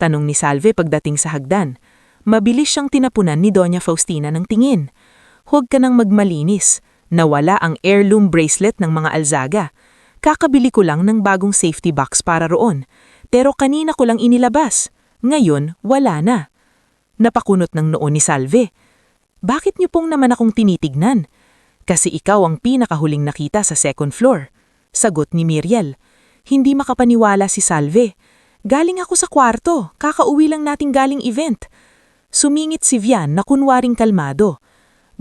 tanong ni Salve pagdating sa hagdan. Mabilis siyang tinapunan ni Doña Faustina ng tingin. "Huwag ka nang magmalinis. Nawala ang heirloom bracelet ng mga Alzaga. Kakabili ko lang ng bagong safety box para roon. Pero kanina ko lang inilabas. Ngayon, wala na." Napakunot ng noo ni Salve. "Bakit niyo pong naman akong tinitignan?" "Kasi ikaw ang pinakahuling nakita sa second floor," sagot ni Miriel. Hindi makapaniwala si Salve. "Galing ako sa kwarto, kakauwi lang nating galing event." Sumingit si Vian na kunwaring kalmado.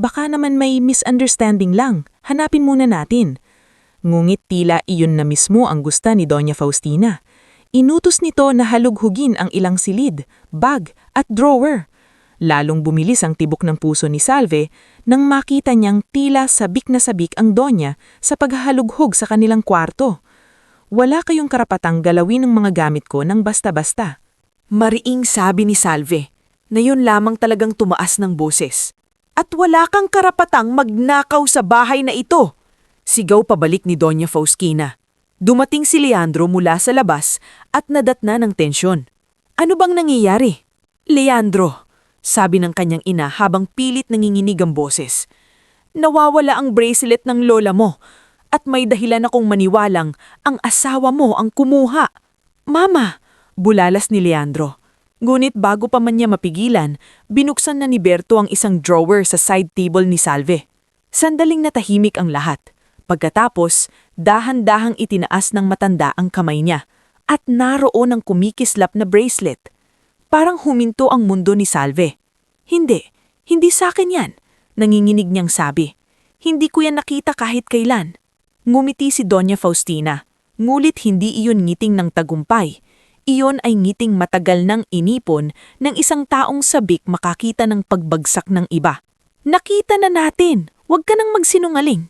"Baka naman may misunderstanding lang, hanapin muna natin." Ngungit tila iyon na mismo ang gusta ni Doña Faustina. Inutos nito na halughugin ang ilang silid, bag at drawer. Lalong bumilis ang tibok ng puso ni Salve nang makita niyang tila sabik na sabik ang Donya sa paghahalughog sa kanilang kwarto. "Wala kayong karapatang galawin ang mga gamit ko ng basta-basta." Mariing sabi ni Salve, na yun lamang talagang tumaas ng boses. "At wala kang karapatang magnakaw sa bahay na ito!" Sigaw pabalik ni Doña Faustina. Dumating si Leandro mula sa labas at nadatna ng tensyon. "Ano bang nangyayari?" "Leandro," sabi ng kanyang ina habang pilit nanginginig ang boses. "Nawawala ang bracelet ng lola mo at may dahilan akong maniwalang ang asawa mo ang kumuha." "Mama," bulalas ni Leandro. Ngunit bago pa man niya mapigilan, binuksan na ni Berto ang isang drawer sa side table ni Salve. Sandaling natahimik ang lahat. Pagkatapos, dahan-dahang itinaas ng matanda ang kamay niya at naroon ang kumikislap na bracelet. Parang huminto ang mundo ni Salve. Hindi sa akin yan," nanginginig niyang sabi. "Hindi ko yan nakita kahit kailan." Ngumiti si Doña Faustina, ngulit hindi iyon ngiting ng tagumpay. Iyon ay ngiting matagal nang inipon ng isang taong sabik makakita ng pagbagsak ng iba. "Nakita na natin, huwag ka nang magsinungaling."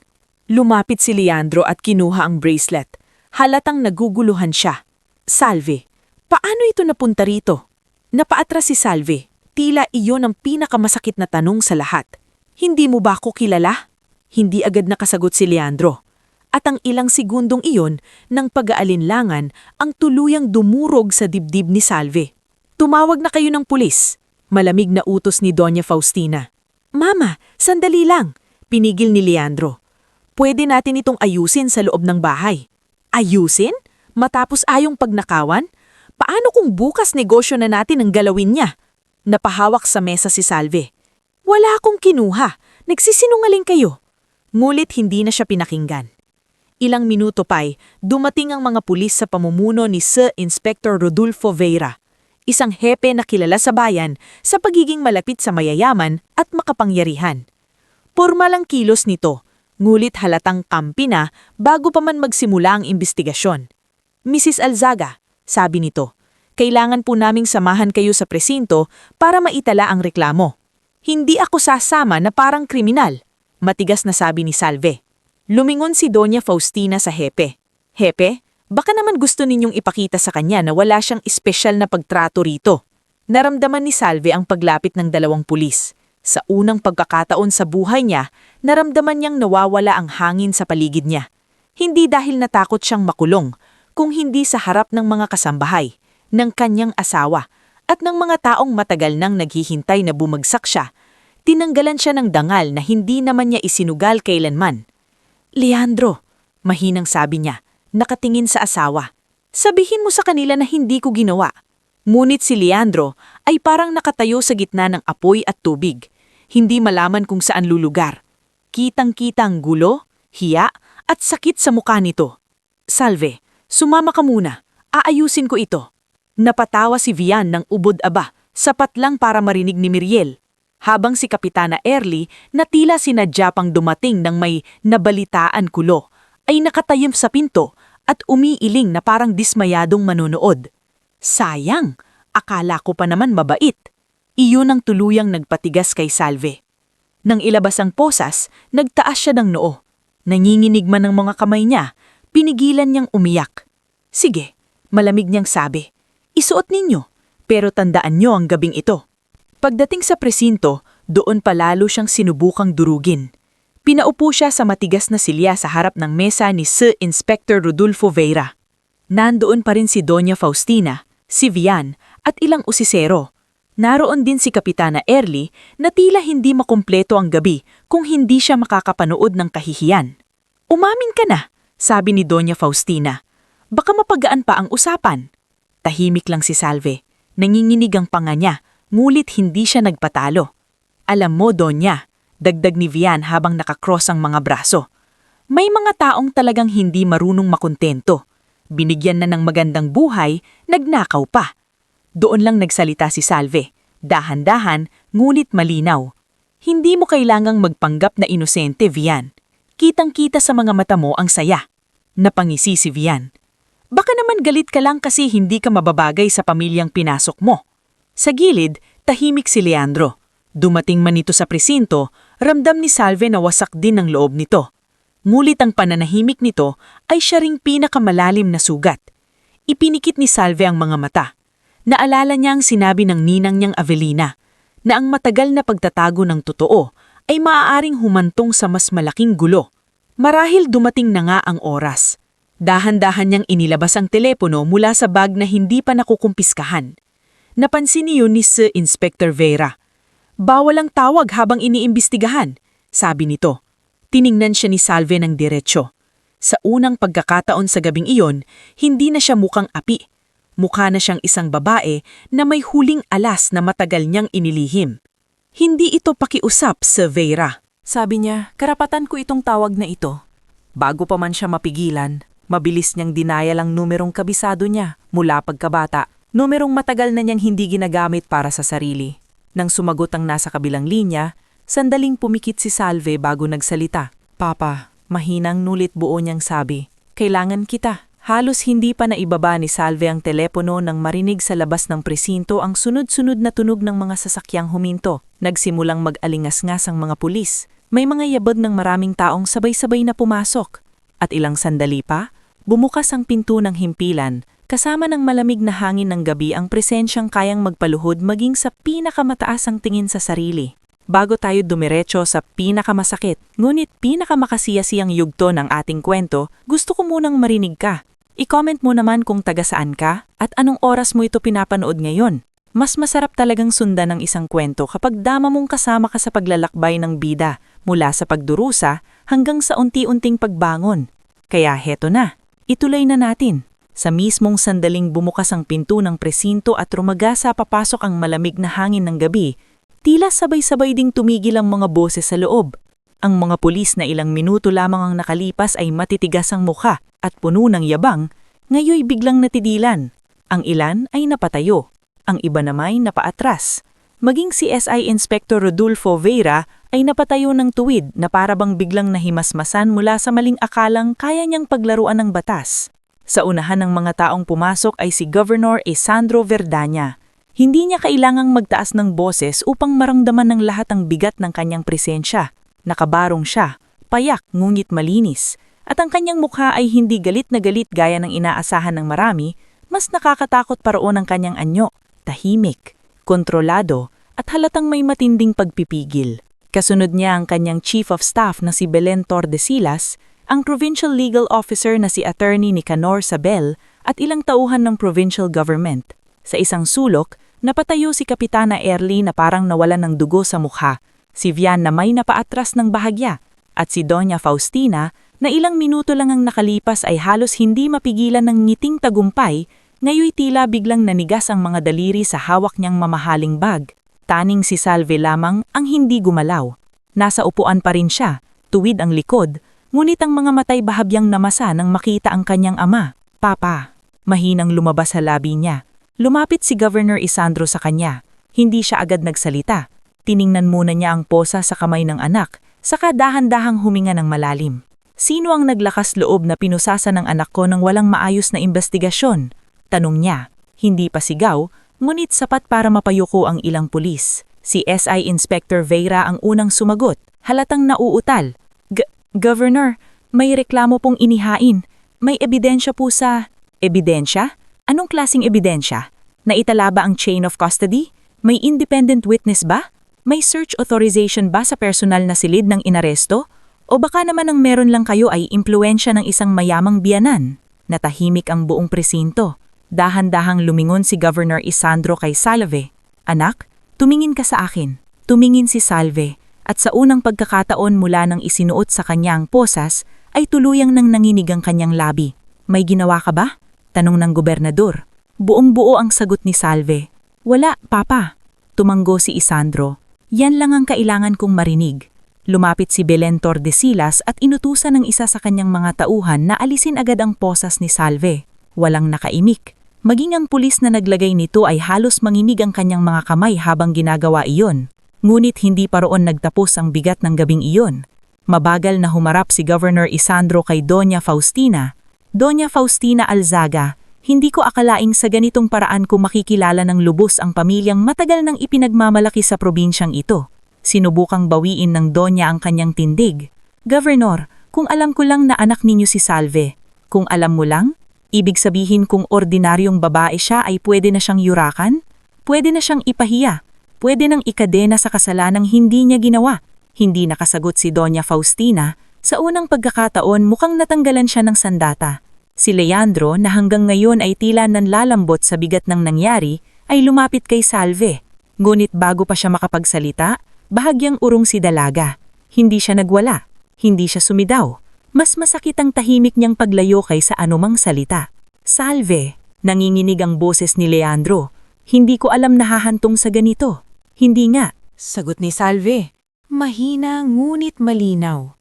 Lumapit si Leandro at kinuha ang bracelet. Halatang naguguluhan siya. "Salve, paano ito napunta rito?" Napaatras si Salve. Tila iyon ang pinakamasakit na tanong sa lahat. "Hindi mo ba ako kilala?" Hindi agad nakasagot si Leandro. At ang ilang segundong iyon ng pag-aalinlangan ang tuluyang dumurog sa dibdib ni Salve. "Tumawag na kayo ng pulis," malamig na utos ni Doña Faustina. "Mama, sandali lang," pinigil ni Leandro. "Pwede natin itong ayusin sa loob ng bahay." "Ayusin? Matapos ayong pagnakawan? Paano kung bukas negosyo na natin ang galawin niya?" Napahawak sa mesa si Salve. "Wala akong kinuha. Nagsisinungaling kayo." Ngulit hindi na siya pinakinggan. Ilang minuto pa'y dumating ang mga pulis sa pamumuno ni Sir Inspector Rodolfo Veira, isang hepe na kilala sa bayan sa pagiging malapit sa mayayaman at makapangyarihan. Pormal ang kilos nito, ngulit halatang kampi na bago pa man magsimula ang imbestigasyon. "Mrs. Alzaga," sabi nito, "kailangan po naming samahan kayo sa presinto para maitala ang reklamo." "Hindi ako sasama na parang kriminal," matigas na sabi ni Salve. Lumingon si Doña Faustina sa hepe. "Hepe, baka naman gusto ninyong ipakita sa kanya na wala siyang espesyal na pagtrato rito." Naramdaman ni Salve ang paglapit ng dalawang pulis. Sa unang pagkakataon sa buhay niya, naramdaman niyang nawawala ang hangin sa paligid niya. Hindi dahil natakot siyang makulong, kung hindi sa harap ng mga kasambahay, ng kanyang asawa, at ng mga taong matagal nang naghihintay na bumagsak siya. Tinanggalan siya ng dangal na hindi naman niya isinugal kailanman. "Leandro," mahinang sabi niya, nakatingin sa asawa. "Sabihin mo sa kanila na hindi ko ginawa." Ngunit si Leandro ay parang nakatayo sa gitna ng apoy at tubig. Hindi malaman kung saan lulugar. Kitang-kita ang gulo, hiya, at sakit sa mukha nito. "Salve, sumama ka muna. Aayusin ko ito." Napatawa si Vian ng ubod-aba, sapat lang para marinig ni Miriel. Habang si Kapitana Early na tila sinadya pang dumating ng may nabalitaan kulo, ay nakatayim sa pinto at umiiling na parang dismayadong manonood. Sayang, akala ko pa naman mabait. Iyon ang tuluyang nagpatigas kay Salve. Nang ilabas ang posas, nagtaas siya ng noo. Nanginginig man ng mga kamay niya, pinigilan niyang umiyak. "Sige," malamig niyang sabi, "isuot ninyo, pero tandaan niyo ang gabing ito." Pagdating sa presinto, doon palalo siyang sinubukang durugin. Pinaupo siya sa matigas na silya sa harap ng mesa ni Sir Inspector Rodolfo Veira. Nandoon pa rin si Doña Faustina, si Vian, at ilang usisero. Naroon din si Kapitana Early na tila hindi makumpleto ang gabi kung hindi siya makakapanood ng kahihiyan. "Umamin ka na," sabi ni Doña Faustina. "Baka mapagaan pa ang usapan." Tahimik lang si Salve. Nanginginig ang panga niya, ngulit hindi siya nagpatalo. "Alam mo, Doña," dagdag ni Vian habang nakakross ang mga braso, "may mga taong talagang hindi marunong makontento. Binigyan na ng magandang buhay, nagnakaw pa." Doon lang nagsalita si Salve, dahan-dahan, ngunit malinaw. "Hindi mo kailangang magpanggap na inosente, Vian. Kitang-kita sa mga mata mo ang saya." Napangisi si Vian. "Baka naman galit ka lang kasi hindi ka mababagay sa pamilyang pinasok mo." Sa gilid, tahimik si Leandro. Dumating man ito sa presinto, ramdam ni Salve na wasak din ang loob nito. Ngulit ang pananahimik nito ay siya ring pinakamalalim na sugat. Ipinikit ni Salve ang mga mata. Naalala niya ang sinabi ng ninang niyang Avelina, na ang matagal na pagtatago ng totoo ay maaaring humantong sa mas malaking gulo. Marahil dumating na nga ang oras. Dahan-dahan niyang inilabas ang telepono mula sa bag na hindi pa nakukumpiskahan. Napansin niyo ni Sir Inspector Veira. "Bawal ang tawag habang iniimbestigahan," sabi nito. Tiningnan siya ni Salve ng diretsyo. Sa unang pagkakataon sa gabing iyon, hindi na siya mukhang api. Mukha na siyang isang babae na may huling alas na matagal niyang inilihim. "Hindi ito pakiusap, Sir Veira." Sabi niya, "Karapatan ko itong tawag na ito." Bago pa man siya mapigilan, mabilis niyang dinaya lang numerong kabisado niya mula pagkabata. Numerong matagal na niyang hindi ginagamit para sa sarili. Nang sumagot ang nasa kabilang linya, sandaling pumikit si Salve bago nagsalita. "Papa," mahinang nulit buo niyang sabi, "kailangan kita." Halos hindi pa naibaba ni Salve ang telepono nang marinig sa labas ng presinto ang sunod-sunod na tunog ng mga sasakyang huminto. Nagsimulang mag-alingas-ngas ang mga pulis. May mga yabag ng maraming taong sabay-sabay na pumasok. At ilang sandali pa, bumukas ang pinto ng himpilan. Kasama ng malamig na hangin ng gabi ang presensyang kayang magpaluhod maging sa pinakamataas ang tingin sa sarili. Bago tayo dumiretso sa pinakamasakit, ngunit pinakamakasiyasiyang yugto ng ating kwento, gusto ko munang marinig ka. I-comment mo naman kung taga saan ka at anong oras mo ito pinapanood ngayon. Mas masarap talagang sundan ng isang kwento kapag dama mong kasama ka sa paglalakbay ng bida mula sa pagdurusa hanggang sa unti-unting pagbangon. Kaya heto na, ituloy na natin. Sa mismong sandaling bumukas ang pinto ng presinto at rumagasa papasok ang malamig na hangin ng gabi, tila sabay-sabay ding tumigil ang mga boses sa loob. Ang mga pulis na ilang minuto lamang ang nakalipas ay matitigas ang mukha at puno ng yabang, ngayoy biglang natidilan. Ang ilan ay napatayo, ang iba namay napaatras. Maging si SI Inspector Rodolfo Veira ay napatayo ng tuwid na parabang biglang nahimasmasan mula sa maling akalang kaya niyang paglaruan ng batas. Sa unahan ng mga taong pumasok ay si Governor Sandro Verdaña. Hindi niya kailangang magtaas ng boses upang maramdaman ng lahat ang bigat ng kanyang presensya. Nakabarong siya, payak ngunit malinis, at ang kanyang mukha ay hindi galit na galit gaya ng inaasahan ng marami, mas nakakatakot pa roon ang kanyang anyo, tahimik, kontrolado at halatang may matinding pagpipigil. Kasunod niya ang kanyang Chief of Staff na si Belen Tordesillas, ang Provincial Legal Officer na si Attorney Nicanor Sabel at ilang tauhan ng provincial government. Sa isang sulok, napatayo si Kapitana Erly na parang nawalan ng dugo sa mukha, si Vian na may napaatras ng bahagya, at si Doña Faustina na ilang minuto lang ang nakalipas ay halos hindi mapigilan ng ngiting tagumpay, ngayoy tila biglang nanigas ang mga daliri sa hawak niyang mamahaling bag. Taning si Salve lamang ang hindi gumalaw. Nasa upuan pa rin siya, tuwid ang likod, ngunit ang mga matay bahagyang namasa nang makita ang kanyang ama. Papa, mahinang lumabas sa labi niya. Lumapit si Governor Isandro sa kanya. Hindi siya agad nagsalita. Tiningnan muna niya ang posa sa kamay ng anak, saka dahan-dahang huminga ng malalim. Sino ang naglakas loob na pinusasa ng anak ko ng walang maayos na investigasyon? Tanong niya. Hindi pa sigaw, ngunit sapat para mapayuko ang ilang pulis. Si SI Inspector Veira ang unang sumagot, halatang nauutal. Governor, may reklamo pong inihain. May ebidensya po sa... Ebidensya? Anong klasing ebidensya? Naitala ba ang chain of custody? May independent witness ba? May search authorization ba sa personal na silid ng inaresto? O baka naman ang meron lang kayo ay impluensya ng isang mayamang biyanan? Natahimik ang buong presinto. Dahan-dahang lumingon si Governor Isandro kay Salve. Anak, tumingin ka sa akin. Tumingin si Salve, at sa unang pagkakataon mula nang isinuot sa kanyang posas, ay tuluyang nang nanginig ang kanyang labi. May ginawa ka ba? Tanong ng gobernador. Buong-buo ang sagot ni Salve. Wala, Papa. Tumanggo si Isandro. Yan lang ang kailangan kong marinig. Lumapit si Belen Tordesillas at inutusan ng isa sa kanyang mga tauhan na alisin agad ang posas ni Salve. Walang nakaimik. Maging ang pulis na naglagay nito ay halos manginig ang kanyang mga kamay habang ginagawa iyon. Ngunit hindi pa roon nagtapos ang bigat ng gabing iyon. Mabagal na humarap si Governor Isandro kay Doña Faustina. Doña Faustina Alzaga, hindi ko akalaing sa ganitong paraan ko makikilala ng lubos ang pamilyang matagal nang ipinagmamalaki sa probinsyang ito. Sinubukang bawiin ng Doña ang kanyang tindig. Governor, kung alam ko lang na anak ninyo si Salve, kung alam mo lang, ibig sabihin kung ordinaryong babae siya ay pwede na siyang yurakan? Pwede na siyang ipahiya? Pwede nang ikadena sa kasalanang hindi niya ginawa? Hindi nakasagot si Doña Faustina. Sa unang pagkakataon mukhang natanggalan siya ng sandata. Si Leandro na hanggang ngayon ay tila nanlalambot sa bigat ng nangyari ay lumapit kay Salve. Ngunit bago pa siya makapagsalita, bahagyang urong si Dalaga. Hindi siya nagwala. Hindi siya sumidaw. Mas masakit ang tahimik niyang paglayo kaysa anumang salita. Salve, nanginginig ang boses ni Leandro. Hindi ko alam na hahantong sa ganito. Hindi nga. Sagot ni Salve. Mahina ngunit malinaw.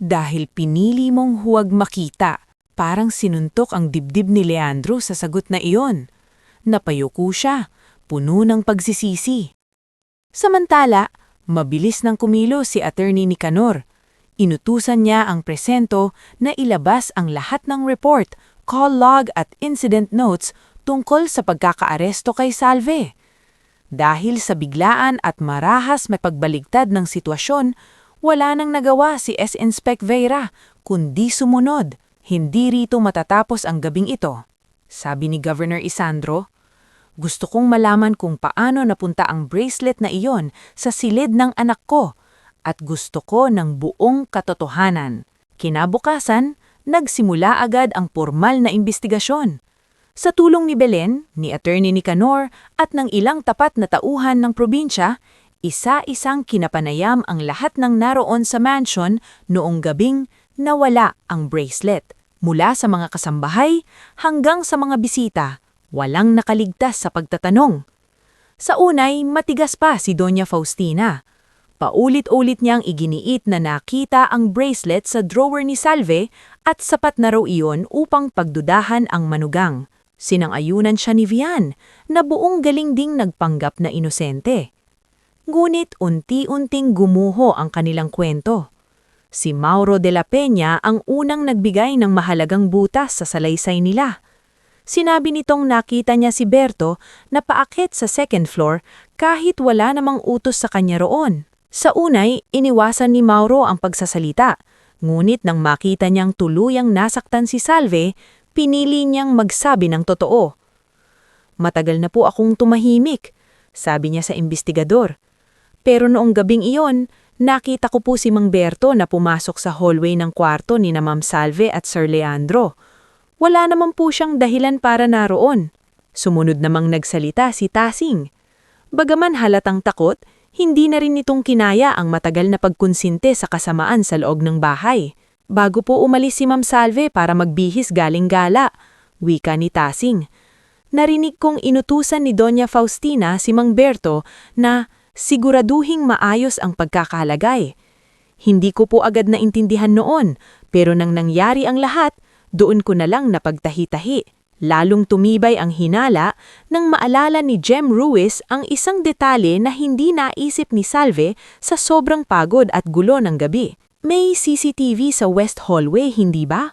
Dahil pinili mong huwag makita, parang sinuntok ang dibdib ni Leandro sa sagot na iyon. Napayuko siya, puno ng pagsisisi. Samantala, mabilis nang kumilo si Attorney Nicanor. Inutusan niya ang presento na ilabas ang lahat ng report, call log at incident notes tungkol sa pagkakaaresto kay Salve. Dahil sa biglaan at marahas may pagbaligtad ng sitwasyon, wala nang nagawa si S-Inspec Veira kundi sumunod. Hindi rito matatapos ang gabing ito. Sabi ni Governor Isandro, gusto kong malaman kung paano napunta ang bracelet na iyon sa silid ng anak ko. At gusto ko ng buong katotohanan. Kinabukasan, nagsimula agad ang formal na imbestigasyon. Sa tulong ni Belen, ni Attorney Nicanor at ng ilang tapat na tauhan ng probinsya, isa-isang kinapanayam ang lahat ng naroon sa mansion noong gabing nawala ang bracelet. Mula sa mga kasambahay hanggang sa mga bisita, walang nakaligtas sa pagtatanong. Sa unay, matigas pa si Doña Faustina. Paulit-ulit niyang iginiit na nakita ang bracelet sa drawer ni Salve at sapat na raw iyon upang pagdudahan ang manugang. Sinang-ayunan siya ni Vian na buong galing ding nagpanggap na inosente. Ngunit unti-unting gumuho ang kanilang kwento. Si Mauro de la Peña ang unang nagbigay ng mahalagang butas sa salaysay nila. Sinabi nitong nakita niya si Berto na paakyat sa second floor kahit wala namang utos sa kanya roon. Sa unay, iniwasan ni Mauro ang pagsasalita, ngunit nang makita niyang tuluyang nasaktan si Salve, pinili niyang magsabi ng totoo. Matagal na po akong tumahimik. sabi niya sa imbestigador. Pero noong gabing iyon, nakita ko po si Mang Berto na pumasok sa hallway ng kwarto ni na Ma'am Salve at Sir Leandro. Wala naman po siyang dahilan para naroon. Sumunod namang nagsalita si Tasing. Bagaman halatang takot, hindi na rin nitong kinaya ang matagal na pagkonsinte sa kasamaan sa loob ng bahay. Bago po umalis si Ma'am Salve para magbihis galing gala, wika ni Tasing. Narinig kong inutusan ni Doña Faustina si Mang Berto na siguraduhing maayos ang pagkakalagay. Hindi ko po agad naintindihan noon, pero nang nangyari ang lahat, doon ko na lang napagtahi-tahi. Lalong tumibay ang hinala nang maalala ni Jem Ruiz ang isang detalye na hindi naisip ni Salve sa sobrang pagod at gulo ng gabi. May CCTV sa West Hallway, hindi ba?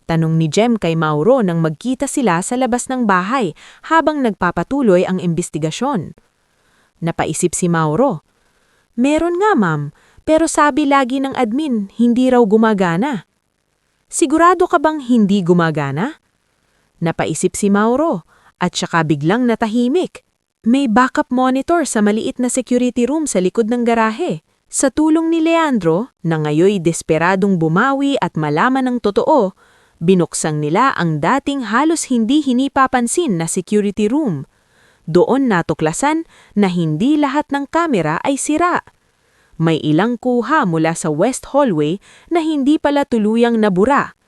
Tanong ni Jem kay Mauro nang magkita sila sa labas ng bahay habang nagpapatuloy ang imbestigasyon. Napaisip si Mauro. Meron nga ma'am, pero sabi lagi ng admin hindi raw gumagana. Sigurado ka bang hindi gumagana? Napaisip si Mauro at saka biglang natahimik. May backup monitor sa maliit na security room sa likod ng garahe. Sa tulong ni Leandro, na ngayoy desperadong bumawi at malaman ng totoo, binuksang nila ang dating halos hindi hinipapansin na security room. Doon natuklasan na hindi lahat ng kamera ay sira. May ilang kuha mula sa West Hallway na hindi pala tuluyang nabura.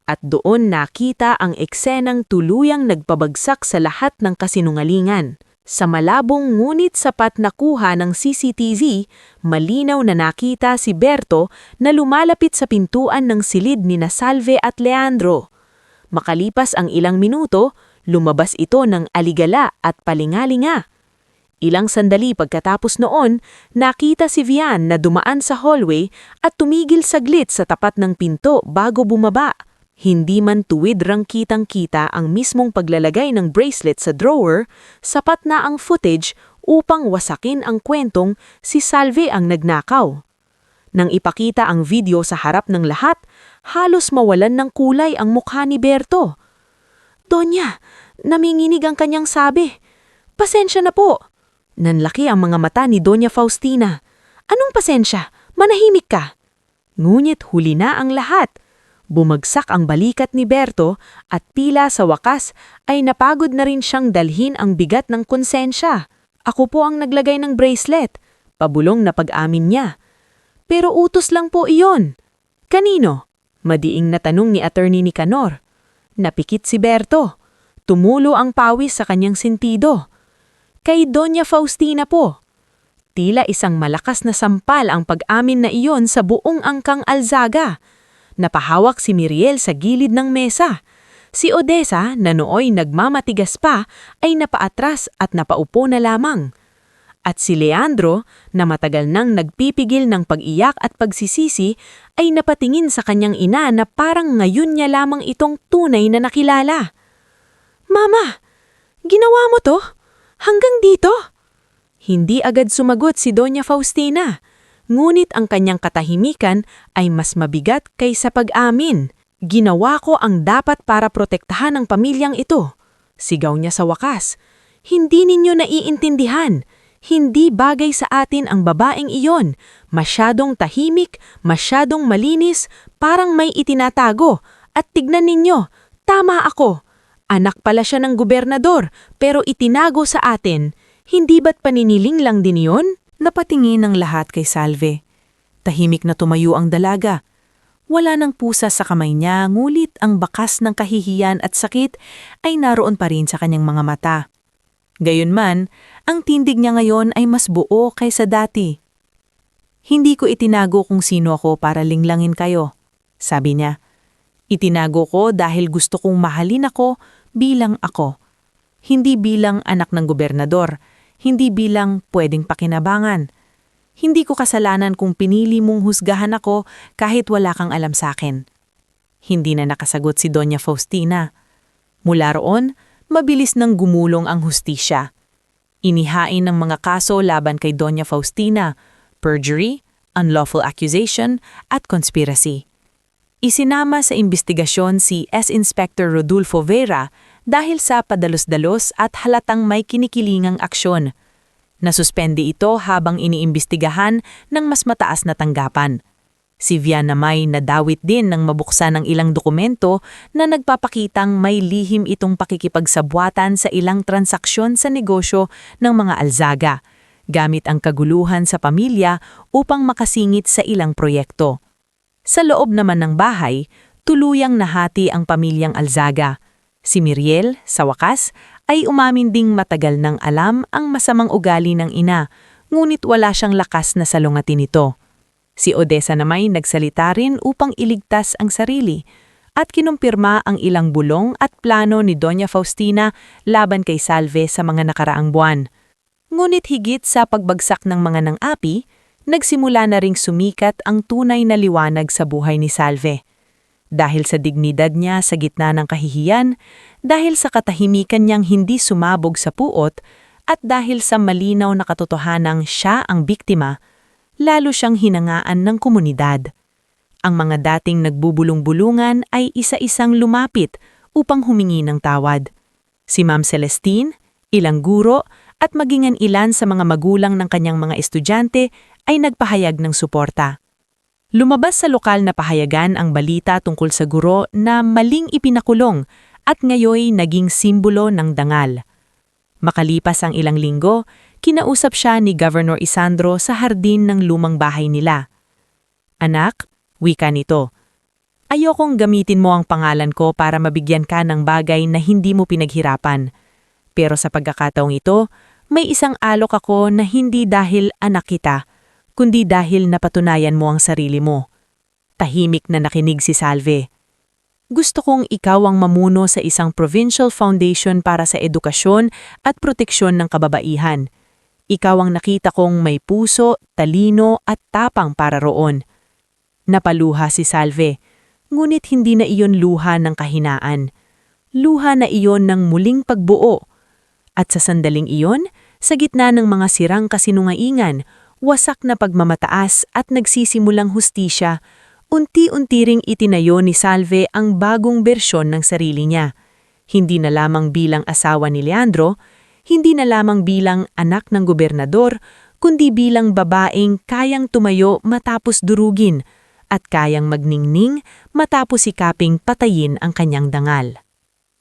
At doon nakita ang eksenang tuluyang nagpabagsak sa lahat ng kasinungalingan. Sa malabong ngunit sapat na kuha ng CCTV, malinaw na nakita si Berto na lumalapit sa pintuan ng silid ni na Salve at Leandro. Makalipas ang ilang minuto, lumabas ito ng aligala at palingalinga. Ilang sandali pagkatapos noon, nakita si Vian na dumaan sa hallway at tumigil saglit sa tapat ng pinto bago bumaba. Hindi man tuwid rang kitang-kita ang mismong paglalagay ng bracelet sa drawer, sapat na ang footage upang wasakin ang kwentong si Salve ang nagnakaw. Nang ipakita ang video sa harap ng lahat, halos mawalan ng kulay ang mukha ni Berto. Donya, naminginig ang kanyang sabi. Pasensya na po. Nanlaki ang mga mata ni Doña Faustina. Anong pasensya? Manahimik ka. Ngunit huli na ang lahat. Bumagsak ang balikat ni Berto at tila sa wakas ay napagod na rin siyang dalhin ang bigat ng konsensya. Ako po ang naglagay ng bracelet. Pabulong na pag-amin niya. Pero utos lang po iyon. Kanino? Madiing na tanong ni Attorney Nicanor. Napikit si Berto. Tumulo ang pawis sa kanyang sentido. Kay Doña Faustina po. Tila isang malakas na sampal ang pag-amin na iyon sa buong angkang Alzaga. Napahawak si Miriel sa gilid ng mesa. Si Odessa, na nooy nagmamatigas pa, ay napaatras at napaupo na lamang. At si Leandro, na matagal nang nagpipigil ng pag-iyak at pagsisisi, ay napatingin sa kanyang ina na parang ngayon niya lamang itong tunay na nakilala. Mama, ginawa mo to? Hanggang dito? Hindi agad sumagot si Doña Faustina. Ngunit ang kanyang katahimikan ay mas mabigat kaysa pag-amin. Ginawa ko ang dapat para protektahan ang pamilyang ito. Sigaw niya sa wakas. Hindi ninyo naiintindihan. Hindi bagay sa atin ang babaeng iyon. Masyadong tahimik, masyadong malinis, parang may itinatago. At tignan ninyo, tama ako. Anak pala siya ng gobernador, pero itinago sa atin. Hindi ba't paniniling lang din iyon? Napatingin ang lahat kay Salve. Tahimik na tumayo ang dalaga. Wala nang pusa sa kamay niya, ngulit ang bakas ng kahihiyan at sakit ay naroon pa rin sa kanyang mga mata. Gayunman, ang tindig niya ngayon ay mas buo kaysa dati. Hindi ko itinago kung sino ako para linglangin kayo, sabi niya. Itinago ko dahil gusto kong mahalin ako bilang ako. Hindi bilang anak ng gobernador. Hindi bilang pwedeng pakinabangan. Hindi ko kasalanan kung pinili mong husgahan ako kahit wala kang alam sa akin. Hindi na nakasagot si Doña Faustina. Mula roon, mabilis nang gumulong ang hustisya. Inihain ng mga kaso laban kay Doña Faustina, perjury, unlawful accusation, at conspiracy. Isinama sa imbestigasyon si S. Inspector Rodolfo Vera dahil sa padalos-dalos at halatang may kinikilingang aksyon. Nasuspende ito habang iniimbestigahan ng mas mataas na tanggapan. Si Viana May nadawit din ng mabuksan ng ilang dokumento na nagpapakitang may lihim itong pakikipagsabwatan sa ilang transaksyon sa negosyo ng mga Alzaga, gamit ang kaguluhan sa pamilya upang makasingit sa ilang proyekto. Sa loob naman ng bahay, tuluyang nahati ang pamilyang Alzaga. Si Miriel, sa wakas, ay umamin ding matagal nang alam ang masamang ugali ng ina, ngunit wala siyang lakas na salungatin ito. Si Odessa naman nagsalita rin upang iligtas ang sarili at kinumpirma ang ilang bulong at plano ni Doña Faustina laban kay Salve sa mga nakaraang buwan. Ngunit higit sa pagbagsak ng mga nang-api, nagsimula na ring sumikat ang tunay na liwanag sa buhay ni Salve. Dahil sa dignidad niya sa gitna ng kahihiyan, dahil sa katahimikan niyang hindi sumabog sa puot, at dahil sa malinaw na katotohanang siya ang biktima, lalo siyang hinangaan ng komunidad. Ang mga dating nagbubulong-bulungan ay isa-isang lumapit upang humingi ng tawad. Si Ma'am Celestine, ilang guro, at maging ang ilan sa mga magulang ng kanyang mga estudyante ay nagpahayag ng suporta. Lumabas sa lokal na pahayagan ang balita tungkol sa guro na maling ipinakulong at ngayoy naging simbolo ng dangal. Makalipas ang ilang linggo, kinausap siya ni Governor Isandro sa hardin ng lumang bahay nila. "Anak," wika nito, "ayokong gamitin mo ang pangalan ko para mabigyan ka ng bagay na hindi mo pinaghirapan. Pero sa pagkakataong ito, may isang alok ako na hindi dahil anak kita, kundi dahil napatunayan mo ang sarili mo." Tahimik na nakinig si Salve. "Gusto kong ikaw ang mamuno sa isang provincial foundation para sa edukasyon at proteksyon ng kababaihan. Ikaw ang nakita kong may puso, talino at tapang para roon." Napaluha si Salve, ngunit hindi na iyon luha ng kahinaan. Luha na iyon ng muling pagbuo. At sa sandaling iyon, sa gitna ng mga sirang kasinungaingan, wasak na pagmamataas at nagsisimulang hustisya, unti-unti ring itinayo ni Salve ang bagong bersyon ng sarili niya. Hindi na lamang bilang asawa ni Leandro, hindi na lamang bilang anak ng gobernador, kundi bilang babaeng kayang tumayo matapos durugin at kayang magningning matapos sikaping patayin ang kanyang dangal.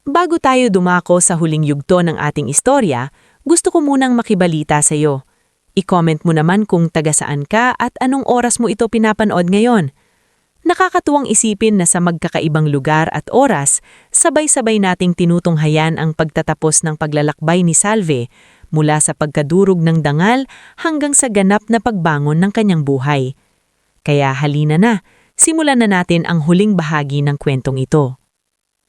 Bago tayo dumako sa huling yugto ng ating istorya, gusto ko munang makibalita sa iyo. I-comment mo naman kung taga saan ka at anong oras mo ito pinapanood ngayon. Nakakatuwang isipin na sa magkakaibang lugar at oras, sabay-sabay nating tinutunghayan ang pagtatapos ng paglalakbay ni Salve mula sa pagkadurog ng dangal hanggang sa ganap na pagbangon ng kanyang buhay. Kaya halina na, simulan na natin ang huling bahagi ng kwentong ito.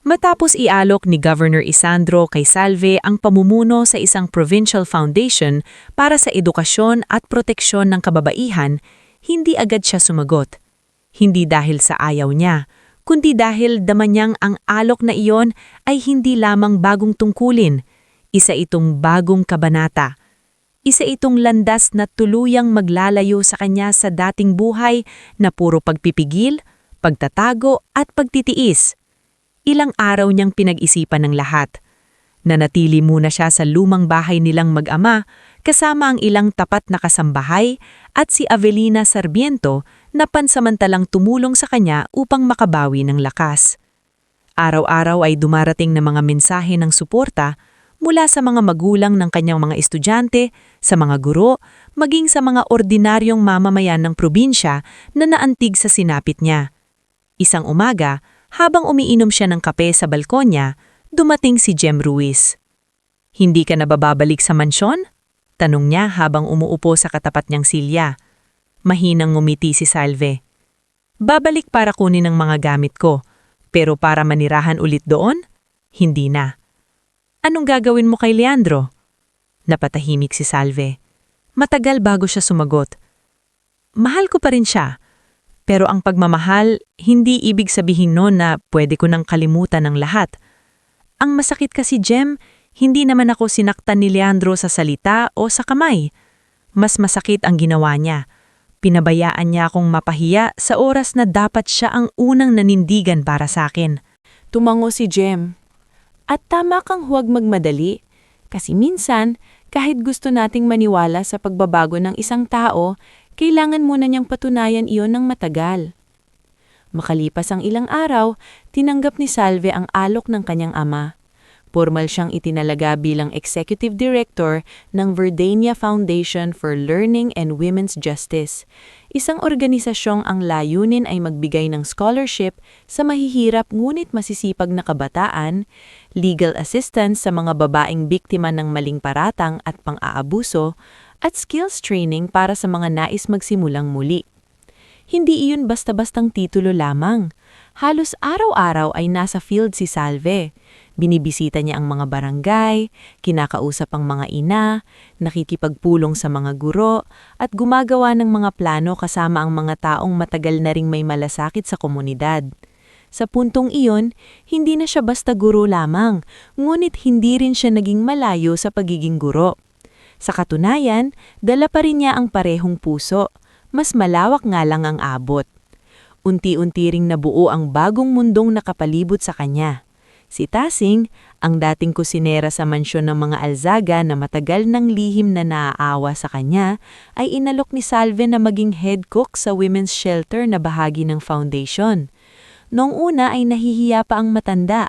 Matapos ialok ni Governor Isandro kay Salve ang pamumuno sa isang provincial foundation para sa edukasyon at proteksyon ng kababaihan, hindi agad siya sumagot. Hindi dahil sa ayaw niya, kundi dahil dama niyang ang alok na iyon ay hindi lamang bagong tungkulin, isa itong bagong kabanata. Isa itong landas na tuluyang maglalayo sa kanya sa dating buhay na puro pagpipigil, pagtatago at pagtitiis. Ilang araw niyang pinag-isipan ng lahat. Nanatili muna siya sa lumang bahay nilang mag-ama kasama ang ilang tapat na kasambahay at si Avelina Sarmiento na pansamantalang tumulong sa kanya upang makabawi ng lakas. Araw-araw ay dumarating na mga mensahe ng suporta mula sa mga magulang ng kanyang mga estudyante, sa mga guro, maging sa mga ordinaryong mamamayan ng probinsya na naantig sa sinapit niya. Isang umaga, habang umiinom siya ng kape sa balkon niya, dumating si Jem Ruiz. "Hindi ka na bababalik sa mansyon?" tanong niya habang umuupo sa katapat niyang silya. Mahinang ngumiti si Salve. "Babalik para kunin ang mga gamit ko, pero para manirahan ulit doon? Hindi na." "Anong gagawin mo kay Leandro?" Napatahimik si Salve. Matagal bago siya sumagot. "Mahal ko pa rin siya. Pero ang pagmamahal, hindi ibig sabihin noon na pwede ko nang kalimutan ang lahat. Ang masakit kasi, Jem, hindi naman ako sinaktan ni Leandro sa salita o sa kamay. Mas masakit ang ginawa niya. Pinabayaan niya akong mapahiya sa oras na dapat siya ang unang nanindigan para sa akin." Tumango si Jem. "At tama kang huwag magmadali, kasi minsan Kahit gusto nating maniwala sa pagbabago ng isang tao, kailangan muna niyang patunayan iyon ng matagal. Makalipas ang ilang araw, tinanggap ni Salve ang alok ng kanyang ama. Formal siyang itinalaga bilang Executive Director ng Verdania Foundation for Learning and Women's Justice, isang organisasyong ang layunin ay magbigay ng scholarship sa mahihirap ngunit masisipag na kabataan, legal assistance sa mga babaeng biktima ng maling paratang at pang-aabuso, at skills training para sa mga nais magsimulang muli. Hindi iyon basta-bastang titulo lamang. Halos araw-araw ay nasa field si Salve. Binibisita niya ang mga barangay, kinakausap ang mga ina, nakikipagpulong sa mga guro, at gumagawa ng mga plano kasama ang mga taong matagal na ring may malasakit sa komunidad. Sa puntong iyon, hindi na siya basta guro lamang, ngunit hindi rin siya naging malayo sa pagiging guro. Sa katunayan, dala pa rin niya ang parehong puso, mas malawak nga lang ang abot. Unti-unti ring nabuo ang bagong mundong nakapalibot sa kanya. Si Tasing, ang dating kusinera sa mansyon ng mga Alzaga na matagal ng lihim na naaawa sa kanya, ay inalok ni Salve na maging head cook sa women's shelter na bahagi ng foundation. Noong una ay nahihiya pa ang matanda.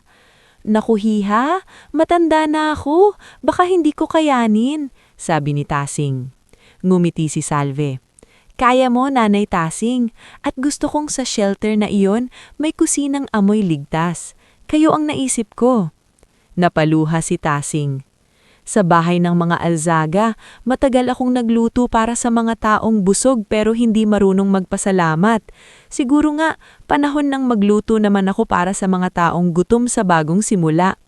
"Naku hiha, matanda na ako, baka hindi ko kayanin," sabi ni Tasing. Ngumiti si Salve. "Kaya mo, Nanay Tasing, at gusto kong sa shelter na iyon may kusinang amoy ligtas. Kayo ang naisip ko." Napaluha si Tasing. "Sa bahay ng mga Alzaga, matagal akong nagluto para sa mga taong busog pero hindi marunong magpasalamat. Siguro nga, panahon nang magluto naman ako para sa mga taong gutom sa bagong simula."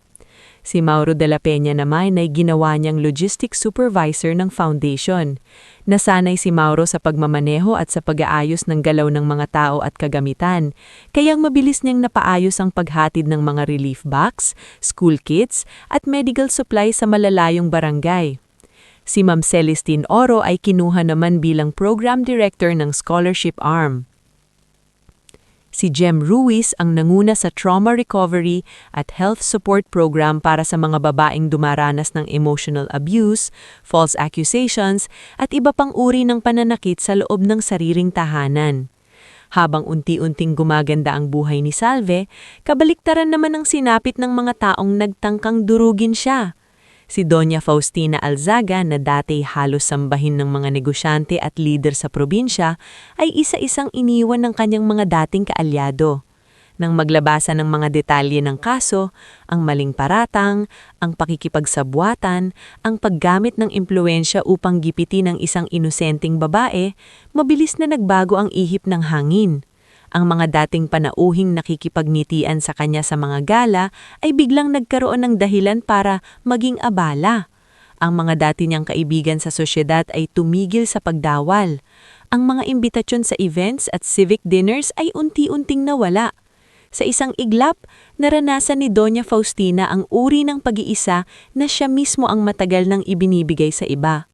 Si Mauro de la Peña naman ay ginawa niyang logistics supervisor ng foundation. Nasanay si Mauro sa pagmamaneho at sa pag-aayos ng galaw ng mga tao at kagamitan, kayang mabilis niyang napaayos ang paghatid ng mga relief box, school kits at medical supplies sa malalayong barangay. Si Ma'am Celestine Oro ay kinuha naman bilang program director ng scholarship arm. Si Jem Ruiz ang nanguna sa trauma recovery at health support program para sa mga babaeng dumaranas ng emotional abuse, false accusations at iba pang uri ng pananakit sa loob ng sariling tahanan. Habang unti-unting gumaganda ang buhay ni Salve, kabaliktaran naman ang sinapit ng mga taong nagtangkang durugin siya. Si Doña Faustina Alzaga na dati halos sambahin ng mga negosyante at leader sa probinsya ay isa-isang iniwan ng kanyang mga dating kaalyado. Nang maglabasan ng mga detalye ng kaso, ang maling paratang, ang pakikipagsabwatan, ang paggamit ng impluensya upang gipitin ng isang inosenteng babae, mabilis na nagbago ang ihip ng hangin. Ang mga dating panauhing nakikipagnitian sa kanya sa mga gala ay biglang nagkaroon ng dahilan para maging abala. Ang mga dati niyang kaibigan sa sosyedad ay tumigil sa pagdawal. Ang mga imbitasyon sa events at civic dinners ay unti-unting nawala. Sa isang iglap, naranasan ni Doña Faustina ang uri ng pag-iisa na siya mismo ang matagal nang ibinibigay sa iba.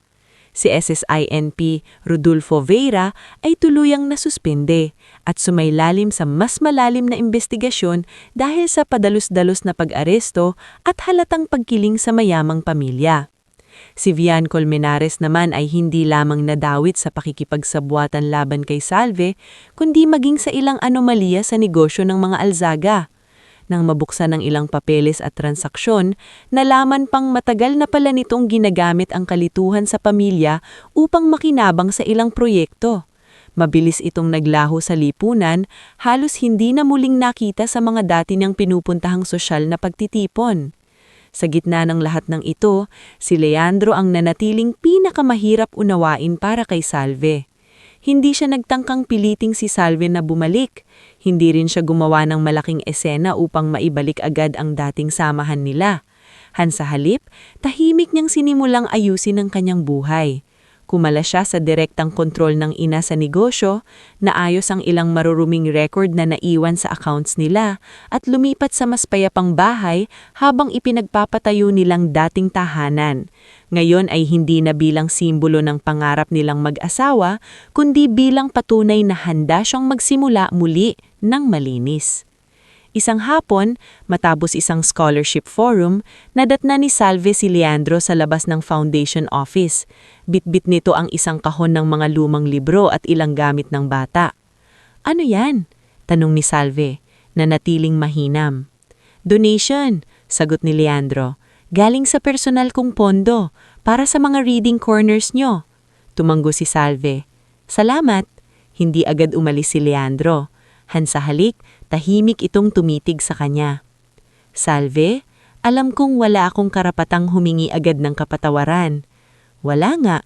Si SSINP Rodolfo Veira ay tuluyang nasuspende at sumailalim sa mas malalim na investigasyon dahil sa padalos-dalos na pag-aresto at halatang pagkiling sa mayamang pamilya. Si Vian Colmenares naman ay hindi lamang nadawit sa pakikipagsabwatan laban kay Salve, kundi maging sa ilang anomalya sa negosyo ng mga Alzaga. Nang mabuksan ng ilang papeles at transaksyon, nalaman pang matagal na pala nitong ginagamit ang kalituhan sa pamilya upang makinabang sa ilang proyekto. Mabilis itong naglaho sa lipunan, halos hindi na muling nakita sa mga dati niyang pinupuntahang sosyal na pagtitipon. Sa gitna ng lahat ng ito, si Leandro ang nanatiling pinakamahirap unawain para kay Salve. Hindi siya nagtangkang piliting si Salve na bumalik. Hindi rin siya gumawa ng malaking esena upang maibalik agad ang dating samahan nila. Sa halip, tahimik niyang sinimulang ayusin ang kanyang buhay. Kumala siya sa direktang kontrol ng ina sa negosyo, naayos ang ilang maruruming record na naiwan sa accounts nila, at lumipat sa mas payapang bahay habang ipinagpapatayo nilang dating tahanan. Ngayon ay hindi na bilang simbolo ng pangarap nilang mag-asawa, kundi bilang patunay na handa siyang magsimula muli ng malinis. Isang hapon, matapos isang scholarship forum, nadatna ni Salve si Leandro sa labas ng foundation office. Bitbit nito ang isang kahon ng mga lumang libro at ilang gamit ng bata. "Ano yan?" tanong ni Salve, na natiling mahinam. "Donation," sagot ni Leandro. "Galing sa personal kong pondo, para sa mga reading corners nyo." Tumanggo si Salve. "Salamat." Hindi agad umalis si Leandro. Hansahalik, tahimik itong tumitig sa kanya. "Salve, alam kong wala akong karapatang humingi agad ng kapatawaran." "Wala nga."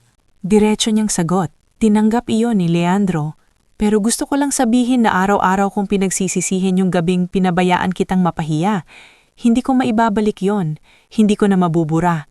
Diretso niyang sagot. Tinanggap iyon ni Leandro. Pero gusto ko lang sabihin na araw-araw kong pinagsisisihin yung gabing pinabayaan kitang mapahiya. Hindi ko maibabalik yon. Hindi ko na mabubura.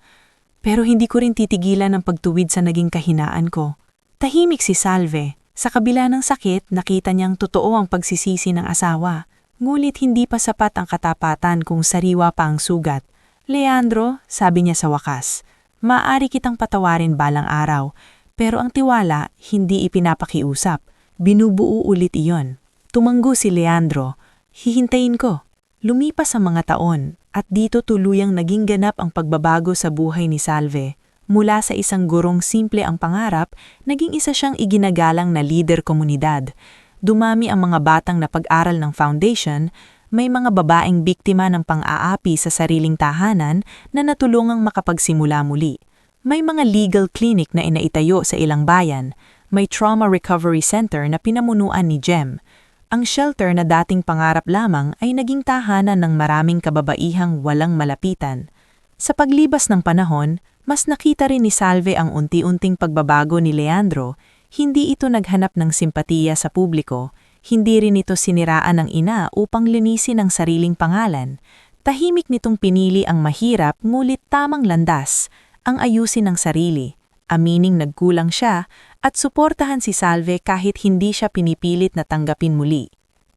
Pero hindi ko rin titigilan ang pagtuwid sa naging kahinaan ko. Tahimik si Salve. Sa kabila ng sakit, nakita niyang totoo ang pagsisisi ng asawa. Ngulit hindi pa sapat ang katapatan kung sariwa pa ang sugat. "Leandro," sabi niya sa wakas, "maaari kitang patawarin balang araw." Pero ang tiwala, hindi ipinapakiusap. Binubuo ulit iyon. Tumanggo si Leandro. "Hihintayin ko." Lumipas ang mga taon, at dito tuluyang naging ganap ang pagbabago sa buhay ni Salve. Mula sa isang gurong simple ang pangarap, naging isa siyang iginagalang na lider komunidad. Dumami ang mga batang napag-aral ng foundation, may mga babaeng biktima ng pang-aapi sa sariling tahanan na natulungang makapagsimula muli. May mga legal clinic na inaitayo sa ilang bayan. May trauma recovery center na pinamunuan ni Jem. Ang shelter na dating pangarap lamang ay naging tahanan ng maraming kababaihang walang malapitan. Sa paglibas ng panahon, mas nakita rin ni Salve ang unti-unting pagbabago ni Leandro. Hindi ito naghanap ng simpatiya sa publiko. Hindi rin ito siniraan ng ina upang linisin ang sariling pangalan. Tahimik nitong pinili ang mahirap ngulit tamang landas, ang ayusin ng sarili. Amining nagkulang siya at suportahan si Salve kahit hindi siya pinipilit na tanggapin muli.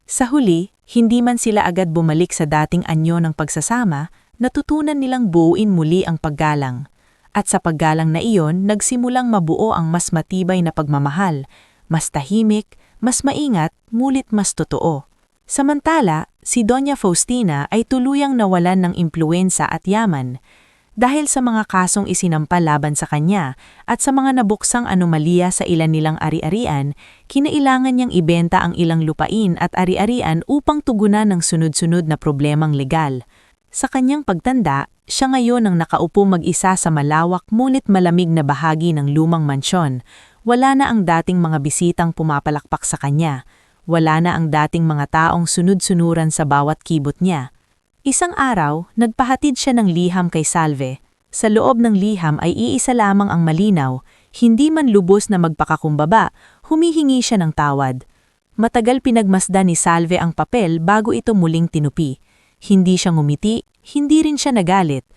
Sa huli, hindi man sila agad bumalik sa dating anyo ng pagsasama, natutunan nilang buuin muli ang paggalang. At sa paggalang na iyon, nagsimulang mabuo ang mas matibay na pagmamahal, mas tahimik, mas maingat, ngulit mas totoo. Samantala, si Doña Faustina ay tuluyang nawalan ng impluwensa at yaman. Dahil sa mga kasong isinampal laban sa kanya at sa mga nabuksang anomalya sa ilan nilang ari-arian, kinailangan niyang ibenta ang ilang lupain at ari-arian upang tugunan ng sunod-sunod na problemang legal. Sa kanyang pagtanda, siya ngayon ang nakaupo mag-isa sa malawak ngunit malamig na bahagi ng lumang mansyon. Wala na ang dating mga bisitang pumapalakpak sa kanya. Wala na ang dating mga taong sunod-sunuran sa bawat kibot niya. Isang araw, nagpahatid siya ng liham kay Salve. Sa loob ng liham ay iisa lamang ang malinaw, hindi man lubos na magpakakumbaba, humihingi siya ng tawad. Matagal pinagmasdan ni Salve ang papel bago ito muling tinupi. Hindi siya ngumiti, hindi rin siya nagalit.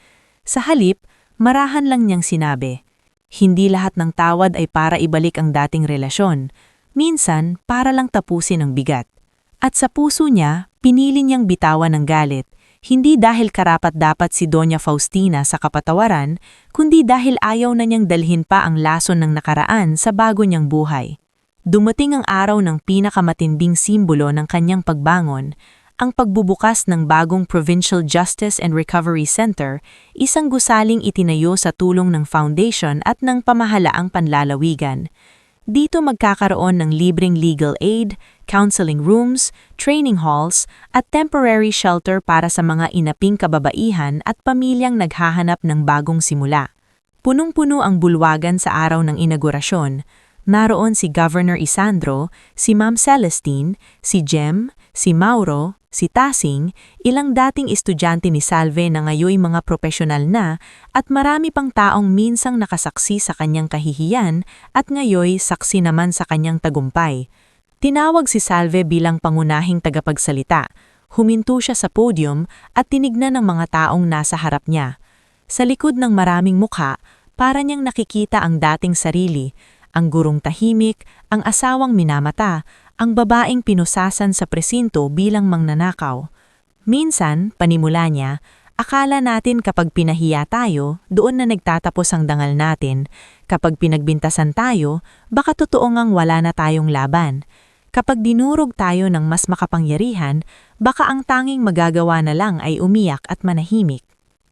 Sa halip, marahan lang niyang sinabi, hindi lahat ng tawad ay para ibalik ang dating relasyon. Minsan, para lang tapusin ang bigat. At sa puso niya, pinili niyang bitawan ng galit. Hindi dahil karapat-dapat si Doña Faustina sa kapatawaran, kundi dahil ayaw na niyang dalhin pa ang lason ng nakaraan sa bago niyang buhay. Dumating ang araw ng pinakamatinding simbolo ng kanyang pagbangon, ang pagbubukas ng bagong Provincial Justice and Recovery Center, isang gusaling itinayo sa tulong ng foundation at ng pamahalaang panlalawigan. Dito magkakaroon ng libreng legal aid, counseling rooms, training halls, at temporary shelter para sa mga inaping kababaihan at pamilyang naghahanap ng bagong simula. Punong-puno ang bulwagan sa araw ng inaugurasyon. Naroon si Governor Isandro, si Ma'am Celestine, si Jem, si Mauro, si Tasing, ilang dating estudyante ni Salve na ngayoy mga profesional na at marami pang taong minsang nakasaksi sa kanyang kahihiyan at ngayoy saksi naman sa kanyang tagumpay. Tinawag si Salve bilang pangunahing tagapagsalita. Huminto siya sa podium at tinignan ng mga taong nasa harap niya. Sa likod ng maraming mukha, para niyang nakikita ang dating sarili, ang gurong tahimik, ang asawang minamata, ang babaeng pinusasan sa presinto bilang mangnanakaw. Minsan, panimula niya, akala natin kapag pinahiya tayo, doon na nagtatapos ang dangal natin. Kapag pinagbintasan tayo, baka totoo ngang wala na tayong laban. Kapag dinurog tayo ng mas makapangyarihan, baka ang tanging magagawa na lang ay umiyak at manahimik.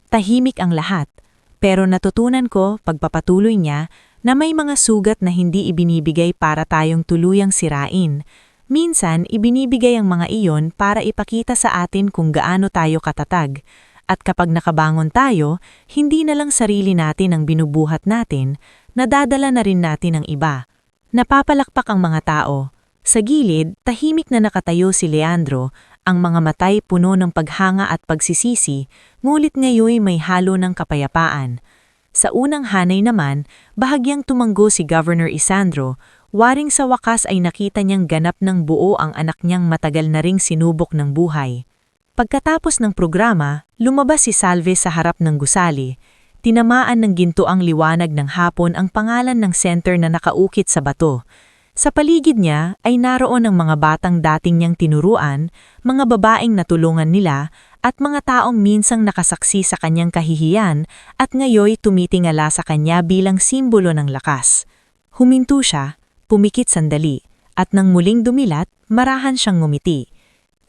Tahimik ang lahat, pero natutunan ko pagpapatuloy niya na may mga sugat na hindi ibinibigay para tayong tuluyang sirain. Minsan, ibinibigay ang mga iyon para ipakita sa atin kung gaano tayo katatag. At kapag nakabangon tayo, hindi na lang sarili natin ang binubuhat natin, nadadala na rin natin ang iba. Napapalakpak ang mga tao. Sa gilid, tahimik na nakatayo si Leandro, ang mga matay puno ng paghanga at pagsisisi, ngulit ngayoy may halo ng kapayapaan. Sa unang hanay naman, bahagyang tumanggo si Governor Isandro, waring sa wakas ay nakita niyang ganap ng buo ang anak niyang matagal na ring sinubok ng buhay. Pagkatapos ng programa, lumabas si Salve sa harap ng gusali. Tinamaan ng gintoang liwanag ng hapon ang pangalan ng center na nakaukit sa bato. Sa paligid niya ay naroon ang mga batang dating niyang tinuruan, mga babaeng natulungan nila, at mga taong minsang nakasaksi sa kanyang kahihiyan at ngayoy tumitingala sa kanya bilang simbolo ng lakas. Huminto siya, pumikit sandali, at nang muling dumilat, marahan siyang ngumiti.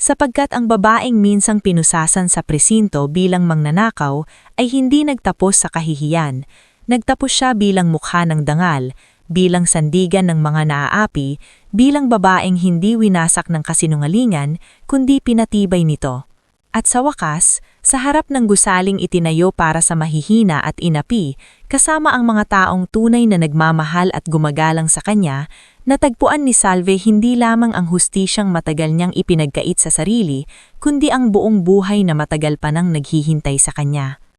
Sapagkat ang babaeng minsang pinusasan sa presinto bilang mangnanakaw ay hindi nagtapos sa kahihiyan, nagtapos siya bilang mukha ng dangal, bilang sandigan ng mga naaapi, bilang babaeng hindi winasak ng kasinungalingan, kundi pinatibay nito. At sa wakas, sa harap ng gusaling itinayo para sa mahihina at inapi, kasama ang mga taong tunay na nagmamahal at gumagalang sa kanya, natagpuan ni Salve hindi lamang ang hustisyang matagal niyang ipinagkait sa sarili, kundi ang buong buhay na matagal pa nang naghihintay sa kanya.